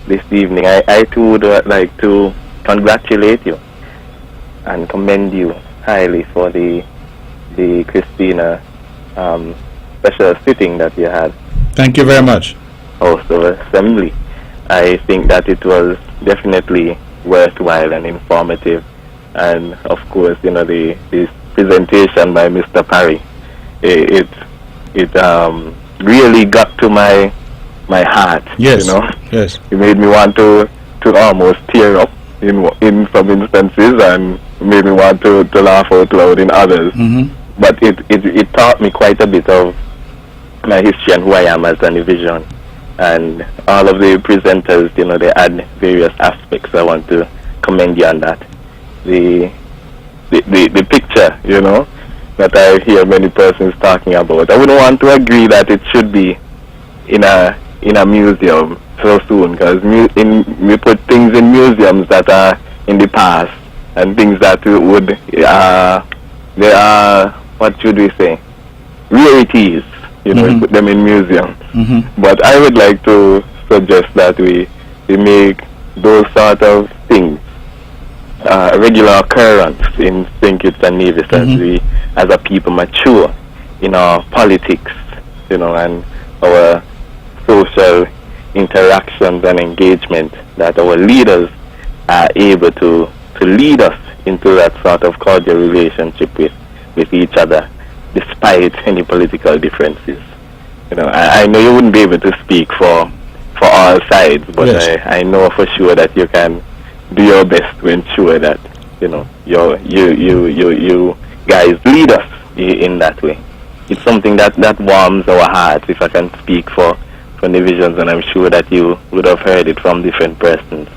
this evening. I too would like to congratulate you and commend you highly for the Christina special sitting that you had. Thank you very much. House of Assembly. I think that it was definitely worthwhile and informative, and of course, the presentation by Mr. Parry, it really got to my heart. Yes. Yes. It made me want to almost tear up in some instances, and made me want to laugh out loud in others. Mm-hmm. But it taught me quite a bit of my history and who I am as an division. And all of the presenters, they add various aspects. I want to commend you on that. The picture, that I hear many persons talking about. I wouldn't want to agree that it should be in a museum so soon, because we put things in museums that are in the past, and things that would they are, what should we say, rarities. We put them in museums. Mm-hmm. But I would like to suggest that we make those sort of things a regular occurrence in St. Kitts and Nevis, as a people mature in our politics, and our social interactions and engagement, that our leaders are able to lead us into that sort of cordial relationship with each other, despite any political differences. I know you wouldn't be able to speak for all sides, but yes. I know for sure that you can do your best to ensure that you guys lead us in that way. It's something that warms our hearts, if I can speak for for Nivisions, and I'm sure that you would have heard it from different persons.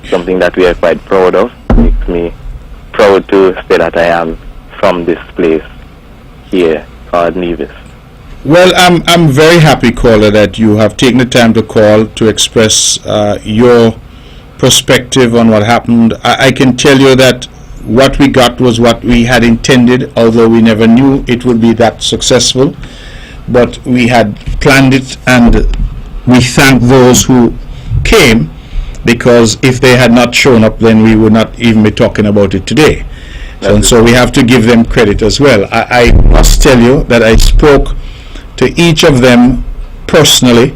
Something that we are quite proud of. Makes me proud to say that I am from this place here called Nevis. Well, I'm very happy, caller, that you have taken the time to call to express your perspective on what happened. I can tell you that what we got was what we had intended, although we never knew it would be that successful. But we had planned it, and we thank those who came, because if they had not shown up, then we would not even be talking about it today. So we have to give them credit as well. I must tell you that I spoke to each of them personally,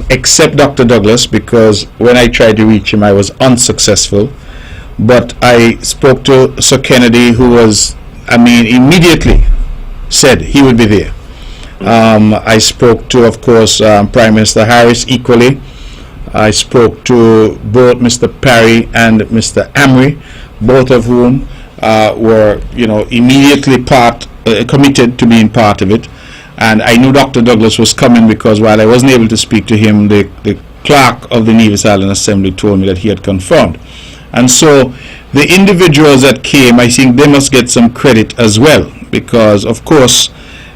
except Dr. Douglas, because when I tried to reach him, I was unsuccessful. But I spoke to Sir Kennedy, who was, immediately said he would be there. I spoke to, of course, Prime Minister Harris equally. I spoke to both Mr. Parry and Mr. Amri, both of whom were, immediately committed to being part of it. And I knew Dr. Douglas was coming, because while I wasn't able to speak to him, the clerk of the Nevis Island Assembly told me that he had confirmed. And so the individuals that came, I think they must get some credit as well, because, of course,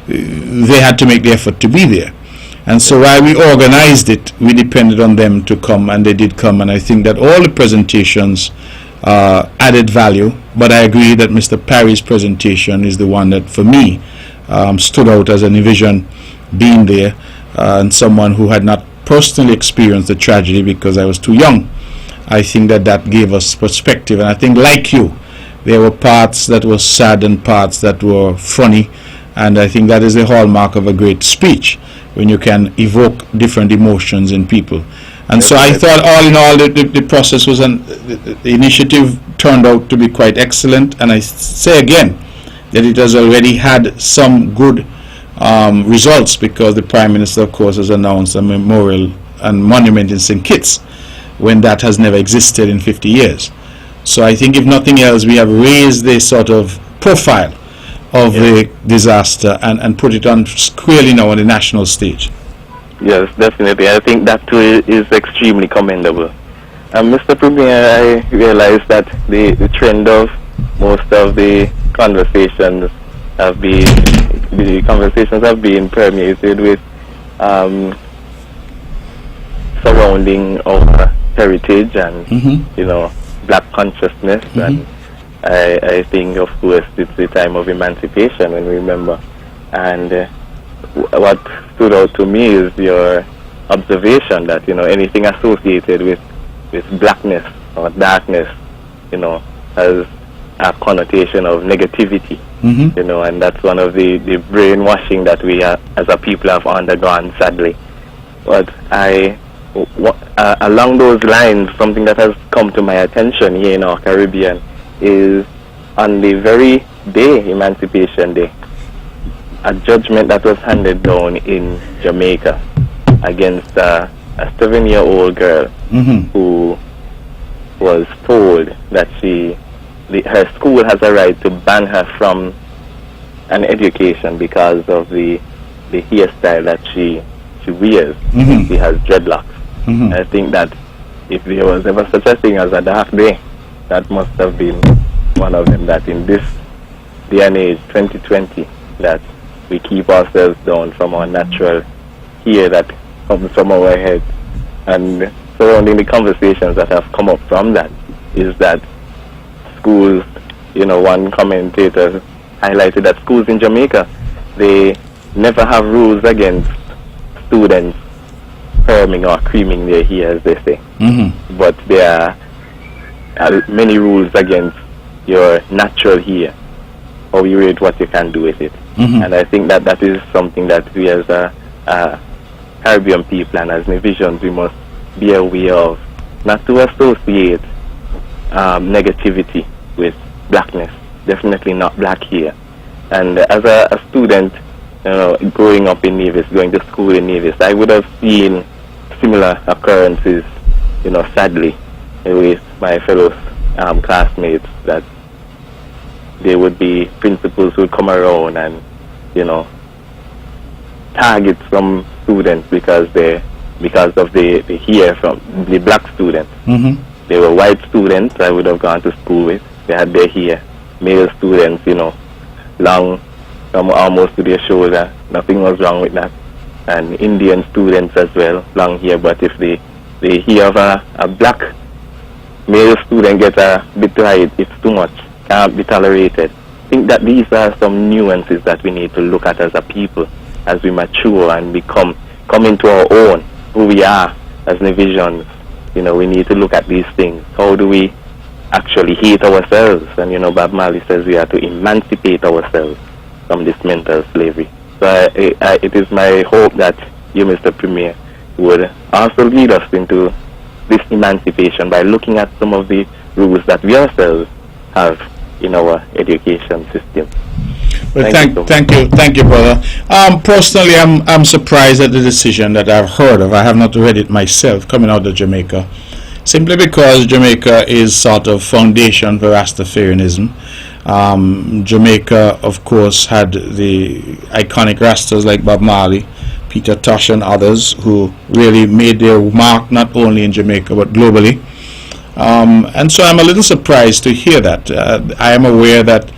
they had to make the effort to be there. And so while we organized it, we depended on them to come, and they did come. And I think that all the presentations added value. But I agree that Mr. Parry's presentation is the one that, for me, stood out as a Nivision being there, and someone who had not personally experienced the tragedy because I was too young. I think that gave us perspective. And I think, like you, there were parts that were sad and parts that were funny. And I think that is the hallmark of a great speech, when you can evoke different emotions in people. And so I thought, all in all, the process was, the initiative turned out to be quite excellent. And I say again that it has already had some good results, because the Prime Minister, of course, has announced a memorial and monument in St. Kitts, when that has never existed in 50 years. So I think, if nothing else, we have raised the sort of profile of the disaster and put it on squarely now on the national stage. Yes, definitely. I think that too is extremely commendable. Mr. Premier, I realize that the trend of most of the conversations have been permeated with surrounding our heritage and black consciousness, and I think, of course, it's the time of emancipation when we remember. And what stood out to me is your observation that, anything associated with blackness or darkness, has a connotation of negativity, and that's one of the brainwashing that we as a people have undergone, sadly. But along those lines, something that has come to my attention here in our Caribbean is, on the very day, Emancipation Day, a judgment that was handed down in Jamaica against a 7-year-old girl who was told that her school has a right to ban her from an education because of the hairstyle that she wears. She has dreadlocks. I think that if there was ever such a thing as a dark day, that must have been one of them, that in this day and age, 2020, that we keep ourselves down from our natural hair that comes from our head. And surrounding the conversations that have come up from that is that schools, one commentator highlighted that schools in Jamaica, they never have rules against students perming or creaming their hair, as they say. But there are many rules against your natural hair, or you rate what you can do with it. And I think that is something that we as a Caribbean people and as Nivisions, we must be aware of, not to associate negativity with blackness, definitely not black hair. And as a student, growing up in Nevis, going to school in Nevis, I would have seen similar occurrences, sadly, with my fellow classmates, that there would be principals who would come around and, target some students because of the hair from the black students. Mm-hmm. They were white students I would have gone to school with. They had their hair. Male students, long, almost to their shoulder. Nothing was wrong with that. And Indian students as well, long hair. But if the hair of a black male student gets a bit high, it's too much. Can't be tolerated. I think that these are some nuances that we need to look at as a people, as we mature and come into our own, who we are as Navisions. We need to look at these things. How do we actually hate ourselves? And Bob Marley says we have to emancipate ourselves from this mental slavery. So it is my hope that you, Mr. Premier, would also lead us into this emancipation by looking at some of the rules that we ourselves have in our education system. Well, thank you, brother. Personally, I'm surprised at the decision that I've heard of. I have not read it myself, coming out of Jamaica, simply because Jamaica is sort of foundation for Rastafarianism. Jamaica, of course, had the iconic Rastas like Bob Marley, Peter Tosh, and others who really made their mark not only in Jamaica but globally. And so I'm a little surprised to hear that. I am aware that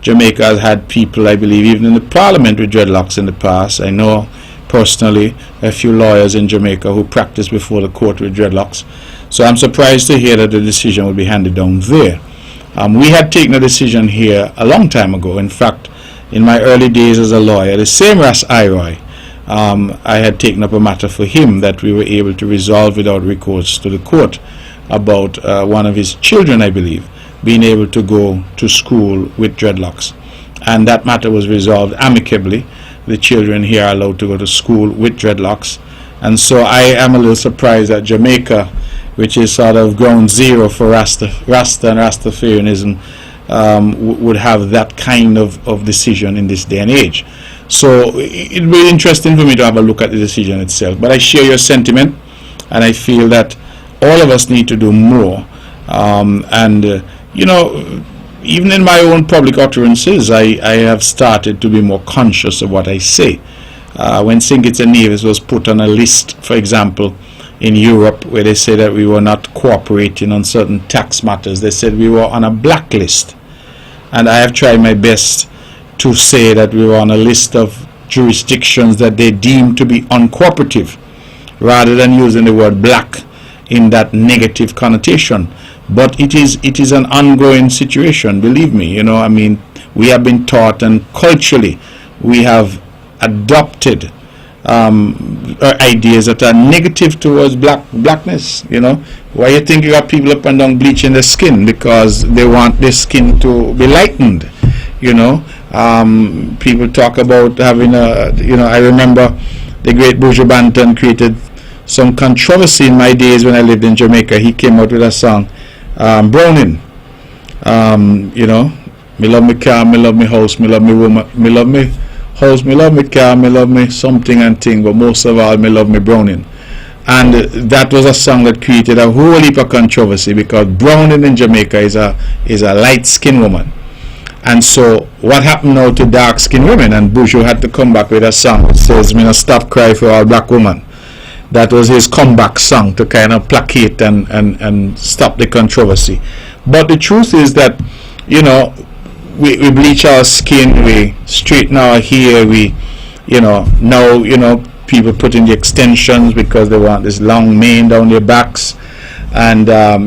Jamaica has had people, I believe, even in the parliament with dreadlocks in the past. I know personally a few lawyers in Jamaica who practiced before the court with dreadlocks. So I'm surprised to hear that the decision will be handed down there. We had taken a decision here a long time ago. In fact, in my early days as a lawyer, the same Ras Iroy, I had taken up a matter for him that we were able to resolve without recourse to the court about one of his children, I believe, being able to go to school with dreadlocks. And that matter was resolved amicably. The children here are allowed to go to school with dreadlocks. And so I am a little surprised that Jamaica, which is sort of ground zero for Rasta and Rastafarianism, would have that kind of decision in this day and age. So it will be interesting for me to have a look at the decision itself. But I share your sentiment, and I feel that all of us need to do more. Even in my own public utterances, I have started to be more conscious of what I say. When St. Kitts and Nevis was put on a list, for example, in Europe, where they said that we were not cooperating on certain tax matters, they said we were on a blacklist. And I have tried my best to say that we were on a list of jurisdictions that they deemed to be uncooperative, rather than using the word black in that negative connotation. But it is an ongoing situation, believe me. We have been taught, and culturally we have adopted ideas that are negative towards blackness. Why you think you got people up and down bleaching their skin? Because they want their skin to be lightened. People talk about having I remember the great Buju Banton created some controversy in my days when I lived in Jamaica. He came out with a song, Browning. Me love me car, me love me house, me love me woman, me love me house, me love me car, me love me something and thing, but most of all, me love me Browning. And that was a song that created a whole heap of controversy, because Browning in Jamaica is a light-skinned woman. And so what happened now to dark-skinned women? And Buju had to come back with a song that says, "Me no stop cry for all black women." That was his comeback song to kind of placate and stop the controversy. But the truth is that, we bleach our skin, we straighten our hair, now people put in the extensions because they want this long mane down their backs. And I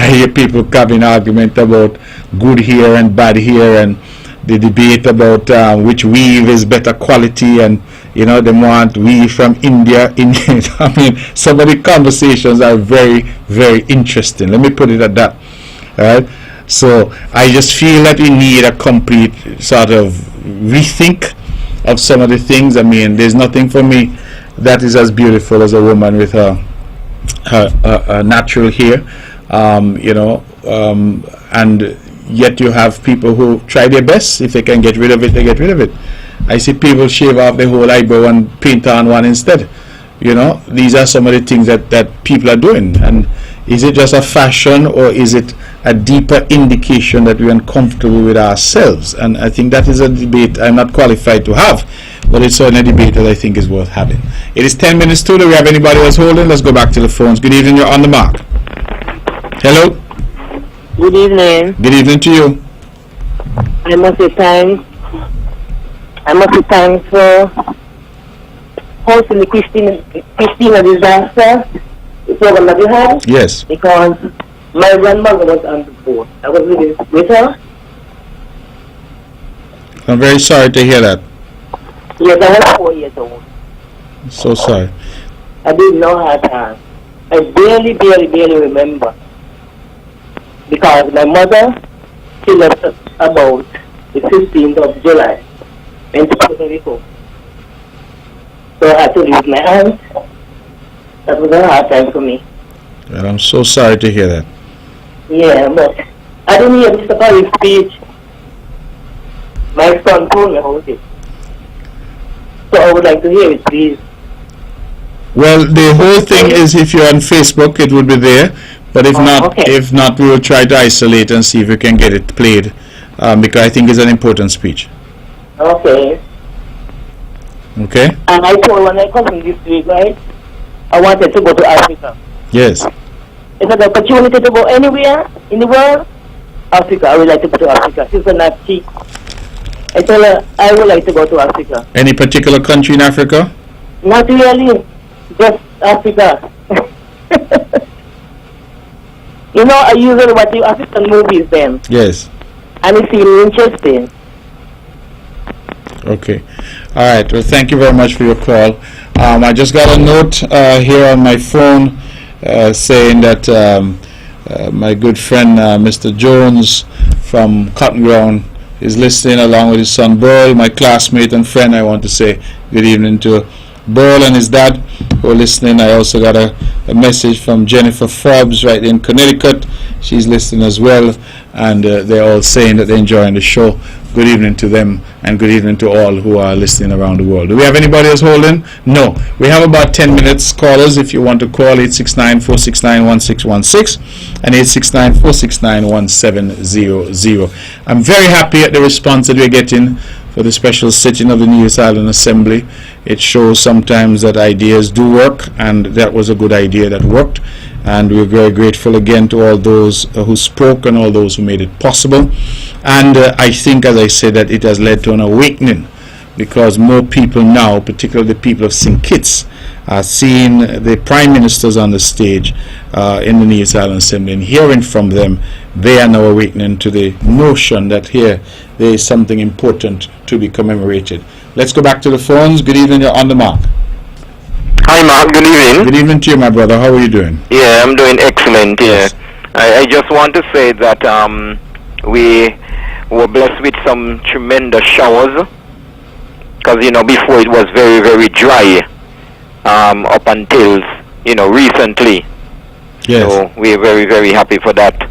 hear people having argument about good hair and bad hair, and the debate about which weave is better quality, and they want weave from India. Some of the conversations are very, very interesting. Let me put it at that. All right. So I just feel that we need a complete sort of rethink of some of the things. There's nothing for me that is as beautiful as a woman with her natural hair, and yet you have people who try their best. If they can get rid of it, they get rid of it. I see people shave off the whole eyebrow and paint on one instead. These are some of the things that people are doing. And Is it just a fashion, or is it a deeper indication that we're uncomfortable with ourselves? And I think that is a debate I'm not qualified to have, but it's certainly a debate that I think is worth having. It is 10 minutes to. Do we have anybody else holding? Let's go back to the phones. Good evening, you're on the mark. Hello? Good evening. Good evening to you. I must say thanks for hosting the Christina disaster. The program that you had. Yes. Because my grandmother was on the boat. I was living with her. I'm very sorry to hear that. Yes, I was 4 years old. So sorry. I didn't know her time. I barely remember. Because my mother, she left us about the 15th of July in Puerto Rico. So I had to leave my aunt. That was a hard time for me. Well, I'm so sorry to hear that. Yeah, but I didn't hear Mr. Perry's speech. My son told me about it. So I would like to hear it, please. Well, the whole thing is, if you're on Facebook, it would be there. But if not, we will try to isolate and see if we can get it played, because I think it's an important speech. Okay. Okay? And I told one of my cousins this week, right? I wanted to go to Africa. Yes. If I had the opportunity to go anywhere in the world, Africa, I would like to go to Africa. She's not cheap. I told her I would like to go to Africa. Any particular country in Africa? Not really, just Africa. You know, I usually watch the African movies then. Yes. And it seems interesting. Okay. All right. Well, thank you very much for your call. I just got a note here on my phone saying that my good friend Mr. Jones from Cotton Ground is listening along with his son Burl, my classmate and friend. I want to say good evening to Burl and his dad who are listening. I also got a message from Jennifer Forbes right in Connecticut. She's listening as well, and they're all saying that they're enjoying the show. Good evening to them, and good evening to all who are listening around the world. Do we have anybody else holding? No. We have about 10 minutes. Callers, if you want to call, 869-469-1616 and 869-469-1700. I'm very happy at the response that we're getting for the special sitting of the Nevis Island Assembly. It shows sometimes that ideas do work, and that was a good idea that worked. And we're very grateful again to all those who spoke and all those who made it possible. And I think, as I said, that it has led to an awakening, because more people now, particularly the people of St. Kitts, are seeing the prime ministers on the stage in the Nevis Island Assembly, and hearing from them. They are now awakening to the notion that here there is something important to be commemorated. Let's go back to the phones. Good evening, you're on the mark. Hi Mark, good evening. Good evening to you, my brother. How are you doing? Yeah, I'm doing excellent. Yeah, I just want to say that we were blessed with some tremendous showers, because before it was very, very dry up until recently. Yes. So we're very, very happy for that,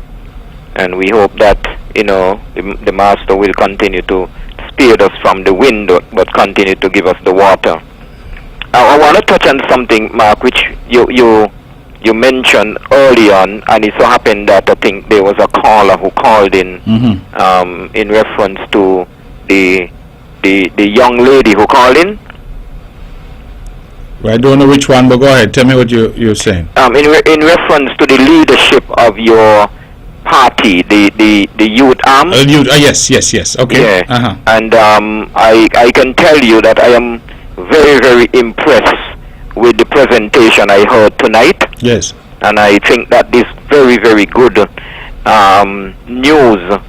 and we hope that the Master will continue to spare us from the wind, but continue to give us the water. I want to touch on something, Mark, which you mentioned early on, and it so happened that I think there was a caller who called in in reference to the young lady who called in. Well, I don't know which one, but go ahead. Tell me what you're saying. In reference to the leadership of your party, the youth arm. Yes. Okay. Yeah. And I can tell you that I am very, very impressed with the presentation I heard tonight. Yes. And I think that this very, very good news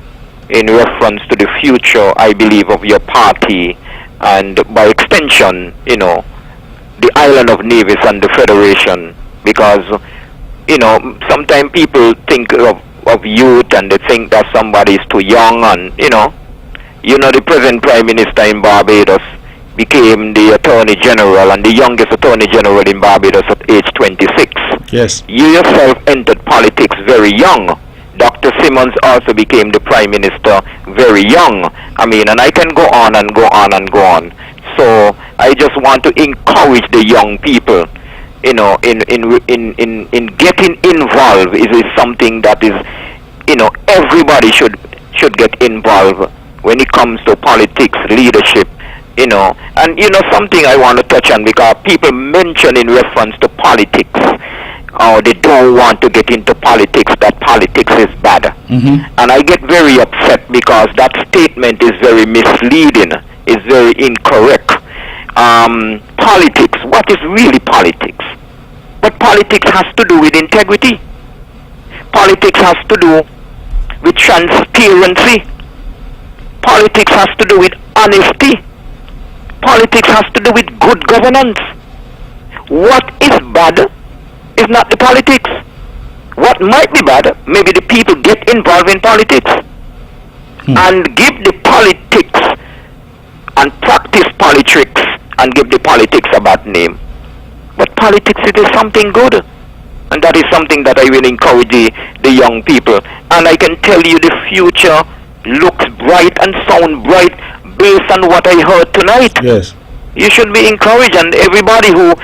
in reference to the future, I believe, of your party, and by extension, the island of Nevis and the Federation, because, sometimes people think of youth and they think that somebody is too young, and, the present Prime Minister in Barbados became the Attorney General, and the youngest Attorney General in Barbados at age 26. Yes. You yourself entered politics very young. Dr. Simmons also became the Prime Minister very young. And I can go on and go on and go on. So I just want to encourage the young people, in getting involved is something that is, everybody should get involved when it comes to politics, leadership, and something I want to touch on, because people mention in reference to politics, they don't want to get into politics, that politics is bad. And I get very upset because that statement is very misleading, is very incorrect. Politics, what is really politics? But politics has to do with integrity. Politics has to do with transparency. Politics has to do with honesty. Politics has to do with good governance. What is bad is not the politics. What might be bad, maybe the people get involved in politics and give the politics and practice politics and give the politics a bad name. But politics, it is something good. And that is something that I will encourage the young people. And I can tell you the future looks bright and sound bright based on what I heard tonight. Yes. You should be encouraged, and everybody who,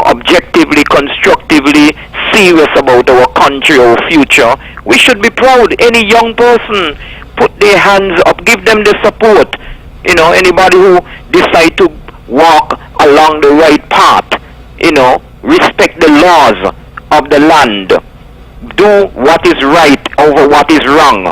objectively, constructively serious about our country, our future, we should be proud. Any young person, put their hands up, give them the support. Anybody who decide to walk along the right path, respect the laws of the land, do what is right over what is wrong,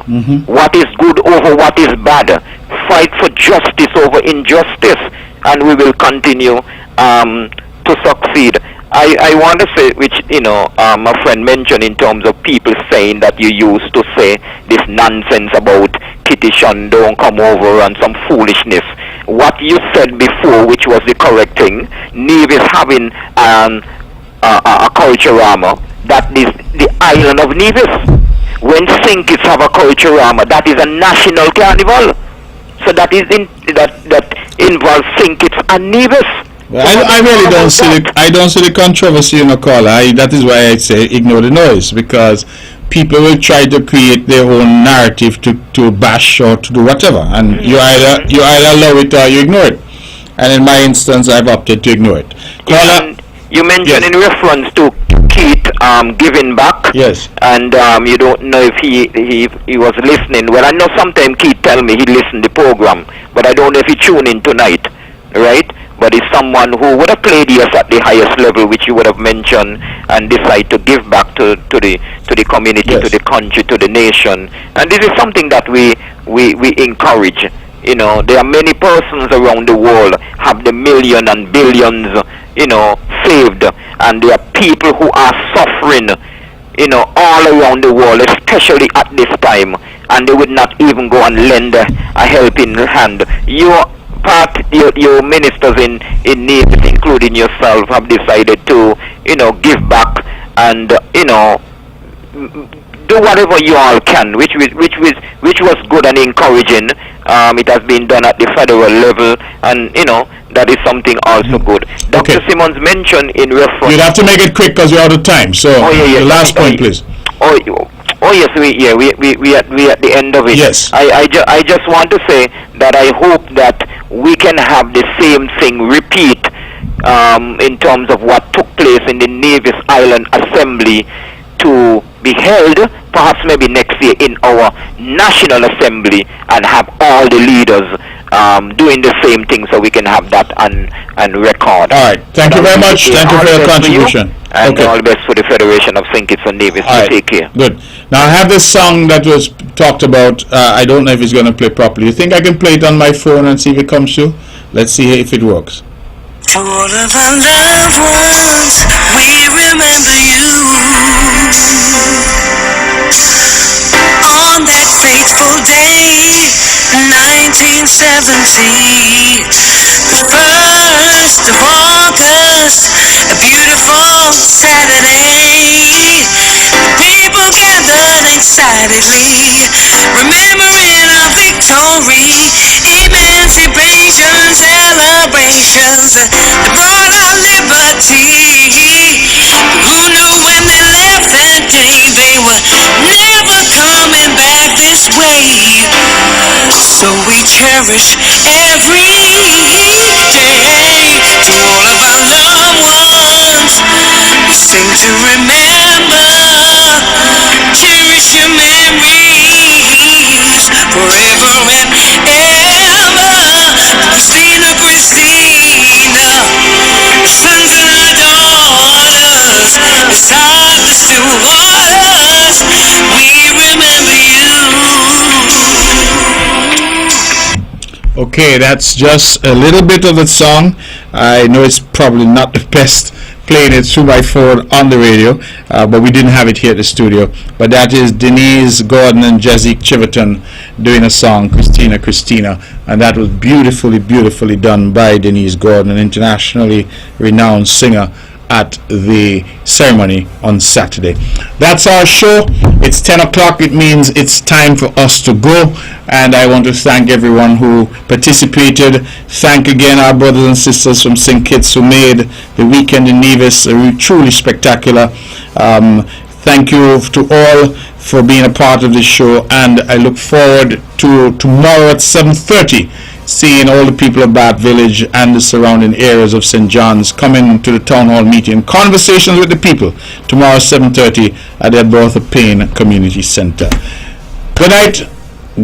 what is good over what is bad, fight for justice over injustice, and we will continue to succeed. I want to say, which a friend mentioned in terms of people saying that you used to say this nonsense about Kitty Shon don't come over and some foolishness. What you said before, which was the correct thing, Nevis having a Culturama, that is the island of Nevis. When St. Kitts have a Culturama, that is a national carnival. So that is that involves St. Kitts and Nevis. Well, I really don't see the controversy in a caller. That is why I say ignore the noise, because people will try to create their own narrative to bash or to do whatever, and you either allow it or you ignore it. And in my instance, I've opted to ignore it. Caller, you mentioned in reference to Keith giving back. Yes. And you don't know if he was listening. Well, I know sometimes Keith tell me he listened the program, but I don't know if he tuned in tonight, right? But it's someone who would have played yes at the highest level, which you would have mentioned, and decide to give back to the community, yes, to the country, to the nation. And this is something that we encourage. There are many persons around the world have the million and billions, saved, and there are people who are suffering, all around the world, especially at this time, and they would not even go and lend a helping hand. Your ministers in need, including yourself, have decided to, give back and, do whatever you all can, which was good and encouraging. It has been done at the federal level, and that is something also good. Dr. Simmons mentioned in reference. You'd have to make it quick because we're out of time. So the last point, please. Oh yes, we at the end of it. Yes. I just want to say that I hope that we can have the same thing repeat in terms of what took place in the Nevis Island Assembly to be held perhaps maybe next year in our National Assembly, and have all the leaders doing the same thing, so we can have that and record. All right. Thank you very much. Thank you for your contribution. And all the best for the Federation of St. Kitts and Nevis. Right. Take care. Good. Now I have this song that was talked about. I don't know if it's going to play properly. You think I can play it on my phone and see if it comes through? Let's see if it works. For all of our loved ones, we remember you. On that fateful day, 1970, the 1st of August, a beautiful Saturday. People gathered excitedly, remembering our victory, emancipation celebrations that brought our liberty. Who knew when they left that day they were never coming back this way? So we cherish every day. To all of our loved ones, thing to remember. Cherish your memories forever and ever. Christina, Christina, sons and our daughters, beside the still waters, we remember you. Okay, that's just a little bit of the song. I know it's probably not the best playing it through my phone on the radio, but we didn't have it here at the studio. But that is Denise Gordon and Jazik Chiverton doing a song, Christina, Christina, and that was beautifully done by Denise Gordon, an internationally renowned singer, at the ceremony on Saturday. That's our show. It's 10 o'clock. It means it's time for us to go, and I want to thank everyone who participated. Thank again our brothers and sisters from St. Kitts who made the weekend in Nevis truly spectacular. Thank you to all for being a part of this show, and I look forward to tomorrow at 7:30 seeing all the people of Bath Village and the surrounding areas of St. John's coming to the town hall meeting, conversations with the people, tomorrow 7:30 at the Bertha Payne Community Center. Good night,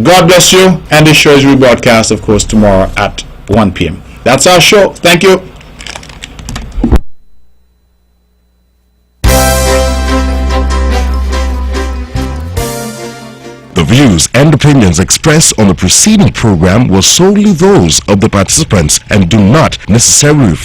God bless you, and the show is rebroadcast, of course, tomorrow at 1 p.m. That's our show. Thank you. The views and opinions expressed on the preceding program were solely those of the participants and do not necessarily reflect